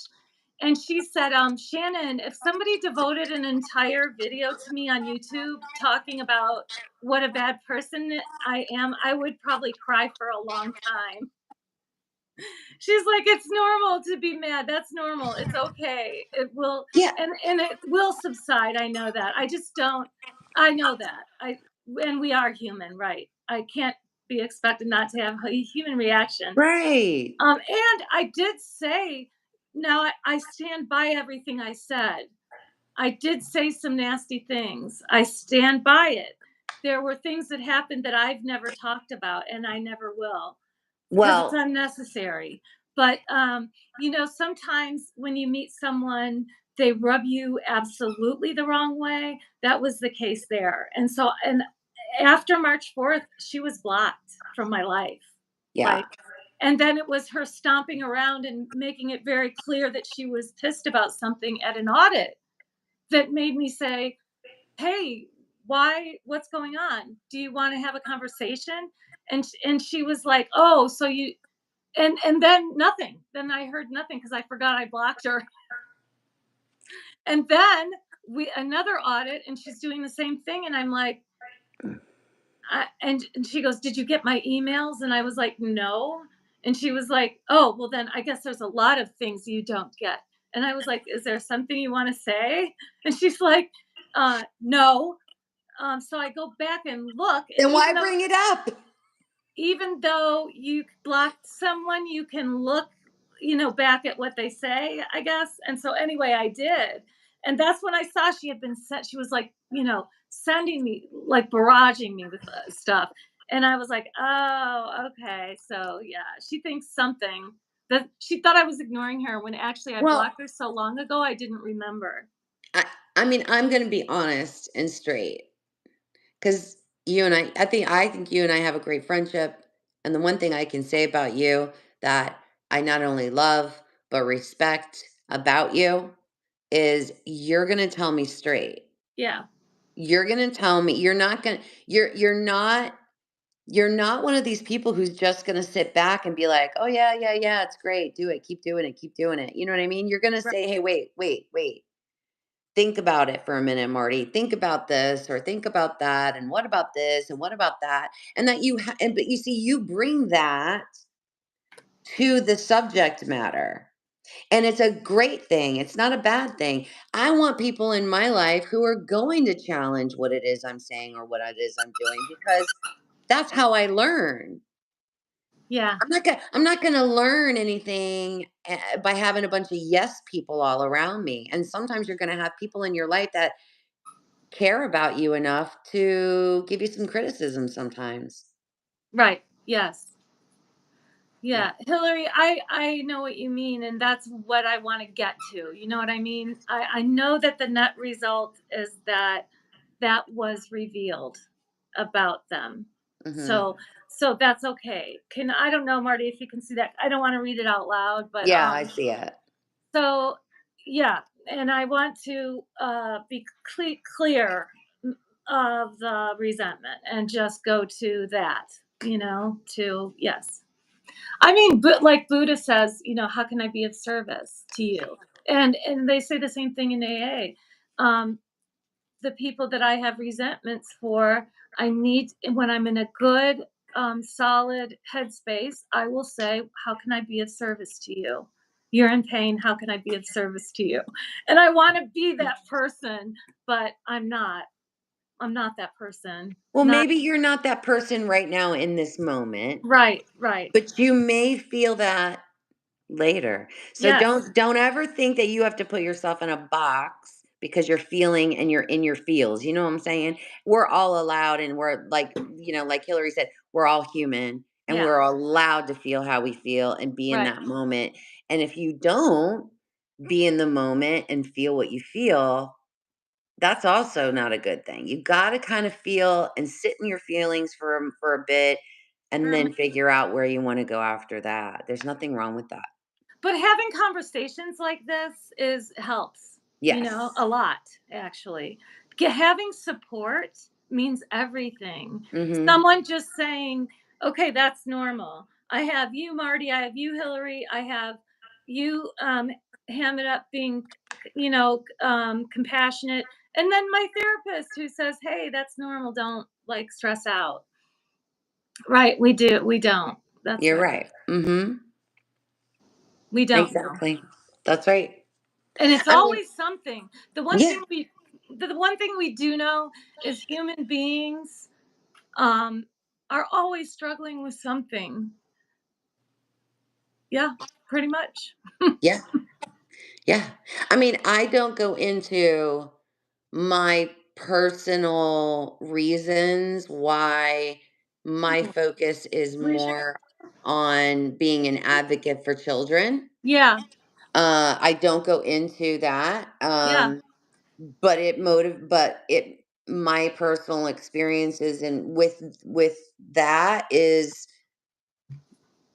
Speaker 1: And she said, Shannon, if somebody devoted an entire video to me on YouTube talking about what a bad person I am, I would probably cry for a long time. She's like, it's normal to be mad. That's normal. It's okay. It will,
Speaker 2: yeah,
Speaker 1: and it will subside. I know that. I just don't. I know that. And we are human, right? I can't be expected not to have a human reaction.
Speaker 2: right.
Speaker 1: And I did say, now I stand by everything I said. I did say some nasty things. I stand by it. There were things that happened that I've never talked about, and I never will because it's
Speaker 2: Well,
Speaker 1: unnecessary. But sometimes when you meet someone, they rub you absolutely the wrong way. That was the case there. And after March 4th, she was blocked from my life.
Speaker 2: yeah.
Speaker 1: Like, and then it was her stomping around and making it very clear that she was pissed about something at an audit that made me say, "Hey, what's going on? Do you want to have a conversation?" And she was like, "Oh, so you," and then nothing. Then I heard nothing because I forgot I blocked her. And then we another audit, and she's doing the same thing, and I'm like, and she goes, "Did you get my emails?" And I was like, "No." And she was like, "Oh, well then I guess there's a lot of things you don't get." And I was like, "Is there something you want to say?" And she's like, "No." So I go back and look, and
Speaker 2: Then why bring it up?
Speaker 1: even though you blocked someone, you can look, back at what they say, I guess. And so anyway, I did. And that's when I saw she had been sent. She was like, sending me, like barraging me with stuff. And I was like, oh, okay. So yeah, she thinks something that she thought I was ignoring her when actually I
Speaker 2: Well,
Speaker 1: blocked her so long ago, I didn't remember.
Speaker 2: I I mean, I'm gonna be honest and straight, because you and I think you and I have a great friendship, and the one thing I can say about you that I not only love, but respect about you is you're gonna tell me straight.
Speaker 1: Yeah.
Speaker 2: You're gonna tell me you're not one of these people who's just gonna sit back and be like, "Oh, yeah, yeah, yeah, it's great. Do it. Keep doing it. Keep doing it." You know what I mean? You're gonna
Speaker 1: Right.
Speaker 2: say, "Hey, wait, wait, wait. Think about it for a minute, Marty. Think about this or think about that, and what about this and what about that?" And that but you see, you bring that to the subject matter. And it's a great thing. It's not a bad thing. I want people in my life who are going to challenge what it is I'm saying or what it is I'm doing, because that's how I learn.
Speaker 1: Yeah.
Speaker 2: I'm not gonna learn anything by having a bunch of yes people all around me. And sometimes you're gonna have people in your life that care about you enough to give you some criticism sometimes.
Speaker 1: Right. Yes.
Speaker 2: Yeah.
Speaker 1: Yeah, Hillary, I know what you mean, and that's what I want to get to. You know what I mean? I know that the net result is that that was revealed about them.
Speaker 2: Hmm.
Speaker 1: So that's okay. Can I don't know, Marty, if you can see that. I don't want to read it out loud, but
Speaker 2: Yeah, I see it.
Speaker 1: so yeah, and I want to be clear of the resentment and just go to that. To yes. I mean, but like Buddha says, how can I be of service to you? And they say the same thing in AA. The people that I have resentments for, I need when I'm in a good, solid headspace, I will say, how can I be of service to you? You're in pain. How can I be of service to you? And I want to be that person, but I'm not. I'm not that person.
Speaker 2: Well,
Speaker 1: Not
Speaker 2: maybe you're not that person right now in this moment,
Speaker 1: right, right.
Speaker 2: but you may feel that later. So
Speaker 1: Yes.
Speaker 2: don't ever think that you have to put yourself in a box because you're feeling and you're in your feels. You know what I'm saying? We're all allowed, and we're like Hillary said, we're all human and
Speaker 1: Yeah.
Speaker 2: we're allowed to feel how we feel and be in
Speaker 1: Right.
Speaker 2: that moment. And if you don't be in the moment and feel what you feel, that's also not a good thing. You got to kind of feel and sit in your feelings for a bit, and
Speaker 1: For a
Speaker 2: then figure out where you want to go after that. There's nothing wrong with that.
Speaker 1: But having conversations like this is helps,
Speaker 2: Yes.
Speaker 1: a lot actually. Having support means everything.
Speaker 2: Mhm.
Speaker 1: Someone just saying, "Okay, that's normal. I have you, Marty. I have you, Hillary. I have you, ham it up, being, compassionate." And then my therapist who says, "Hey, that's normal. Don't like stress out." Right? We do. We don't. That's
Speaker 2: You're
Speaker 1: right.
Speaker 2: right. Mhm.
Speaker 1: We don't know.
Speaker 2: Exactly. That's right.
Speaker 1: And it's
Speaker 2: I mean,
Speaker 1: always something. The one
Speaker 2: yeah.
Speaker 1: thing we the one thing we do know is human beings, um, are always struggling with something. Yeah, pretty much.
Speaker 2: Yeah. Yeah. I mean, I don't go into my personal reasons why my focus is
Speaker 1: Leisure.
Speaker 2: more on being an advocate for children.
Speaker 1: Yeah,
Speaker 2: I don't go into that.
Speaker 1: yeah,
Speaker 2: But my personal experiences and with that is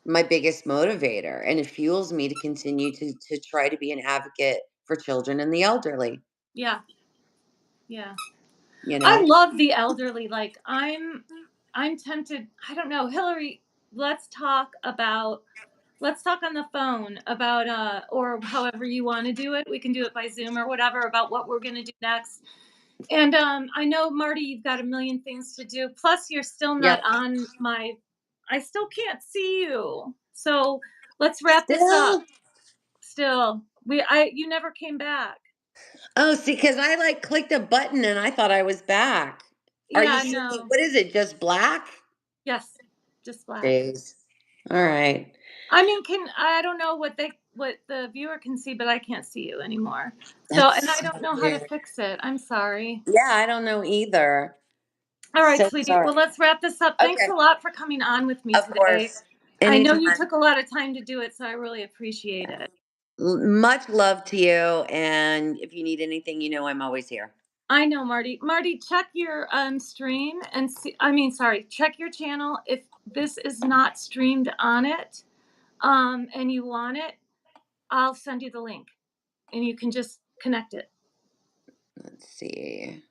Speaker 2: my biggest motivator, and it fuels me to continue to try to be an advocate for children and the elderly,
Speaker 1: yeah, yeah.
Speaker 2: you
Speaker 1: I
Speaker 2: know?
Speaker 1: love the elderly, like, I'm tempted I don't know, Hillary, let's talk about let's talk on the phone about, or however you wanna do it, we can do it by Zoom or whatever, about what we're gonna do next. And I know, Marty, you've got a million things to do. Plus, you're still not
Speaker 2: Yep.
Speaker 1: on my. I still can't see you. So let's wrap this up.
Speaker 2: Still?
Speaker 1: Still, you never came back.
Speaker 2: Oh, see, because I, like, clicked a button and I thought I was back. Are you
Speaker 1: Yeah,
Speaker 2: seeing
Speaker 1: no.
Speaker 2: what is it, just black?
Speaker 1: Yes, just black.
Speaker 2: Jeez. Alright.
Speaker 1: I mean, I don't know what the viewer can see, but I can't see you anymore. So, and
Speaker 2: That's
Speaker 1: I
Speaker 2: so
Speaker 1: don't know how to
Speaker 2: weird.
Speaker 1: fix it. I'm sorry.
Speaker 2: Yeah, I don't know either.
Speaker 1: All right,
Speaker 2: So
Speaker 1: sweetie.
Speaker 2: sorry.
Speaker 1: Well, let's wrap this up. Thanks
Speaker 2: Okay.
Speaker 1: a lot for coming on with me
Speaker 2: Of
Speaker 1: today.
Speaker 2: course.
Speaker 1: I know you
Speaker 2: Anytime.
Speaker 1: took a lot of time to do it, so I really appreciate it.
Speaker 2: Much love to you. And if you need anything, I'm always here.
Speaker 1: I know, Marty. Marty, check your stream and see. I mean, sorry, check your channel. If this is not streamed on it, and you want it, I'll send you the link, and you can just connect it.
Speaker 2: Let's see.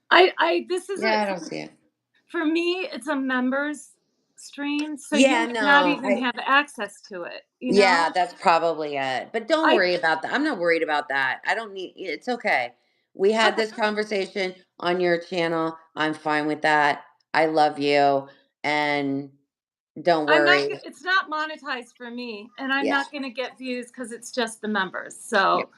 Speaker 1: This is
Speaker 2: Yeah, I don't see it.
Speaker 1: for me. It's a members stream, so you
Speaker 2: Yeah,
Speaker 1: might not
Speaker 2: no.
Speaker 1: even have access to it.
Speaker 2: Yeah, that's probably it. But don't
Speaker 1: I
Speaker 2: worry about that. I'm not worried about that. I don't need it's okay. We had
Speaker 1: Okay.
Speaker 2: this conversation on your channel. I'm fine with that. I love you and don't
Speaker 1: I'm not.
Speaker 2: worry.
Speaker 1: It's not monetized for me, and I'm
Speaker 2: Yeah.
Speaker 1: not going to get views because it's just the members.
Speaker 2: Yeah.
Speaker 1: So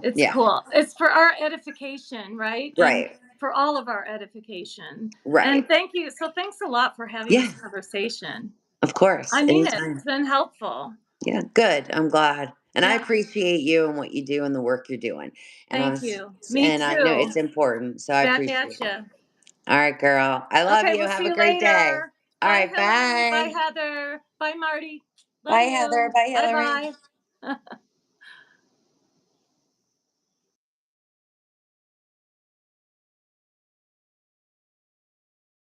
Speaker 1: it's
Speaker 2: Yeah.
Speaker 1: cool. It's for our edification, right? And
Speaker 2: Right.
Speaker 1: for all of our edification.
Speaker 2: Right.
Speaker 1: And thank you. So thanks a lot for having
Speaker 2: Yeah.
Speaker 1: this conversation.
Speaker 2: Of course.
Speaker 1: I mean it.
Speaker 2: Anytime.
Speaker 1: It's been helpful.
Speaker 2: Yeah, good. I'm glad. And I
Speaker 1: Yeah.
Speaker 2: appreciate you and what you do and the work you're doing. And
Speaker 1: Thank you. Me
Speaker 2: I know
Speaker 1: too.
Speaker 2: it's important. So I
Speaker 1: Back at
Speaker 2: appreciate it.
Speaker 1: you.
Speaker 2: All right, girl. I love
Speaker 1: Okay,
Speaker 2: you.
Speaker 1: we'll
Speaker 2: Have
Speaker 1: see
Speaker 2: a
Speaker 1: you
Speaker 2: great day.
Speaker 1: later.
Speaker 2: All
Speaker 1: Bye,
Speaker 2: right,
Speaker 1: Hillary. Bye,
Speaker 2: bye.
Speaker 1: Heather. Bye, Marty. Love
Speaker 2: Bye, Heather.
Speaker 1: you.
Speaker 2: Bye,
Speaker 1: Bye
Speaker 2: Hillary.
Speaker 1: bye.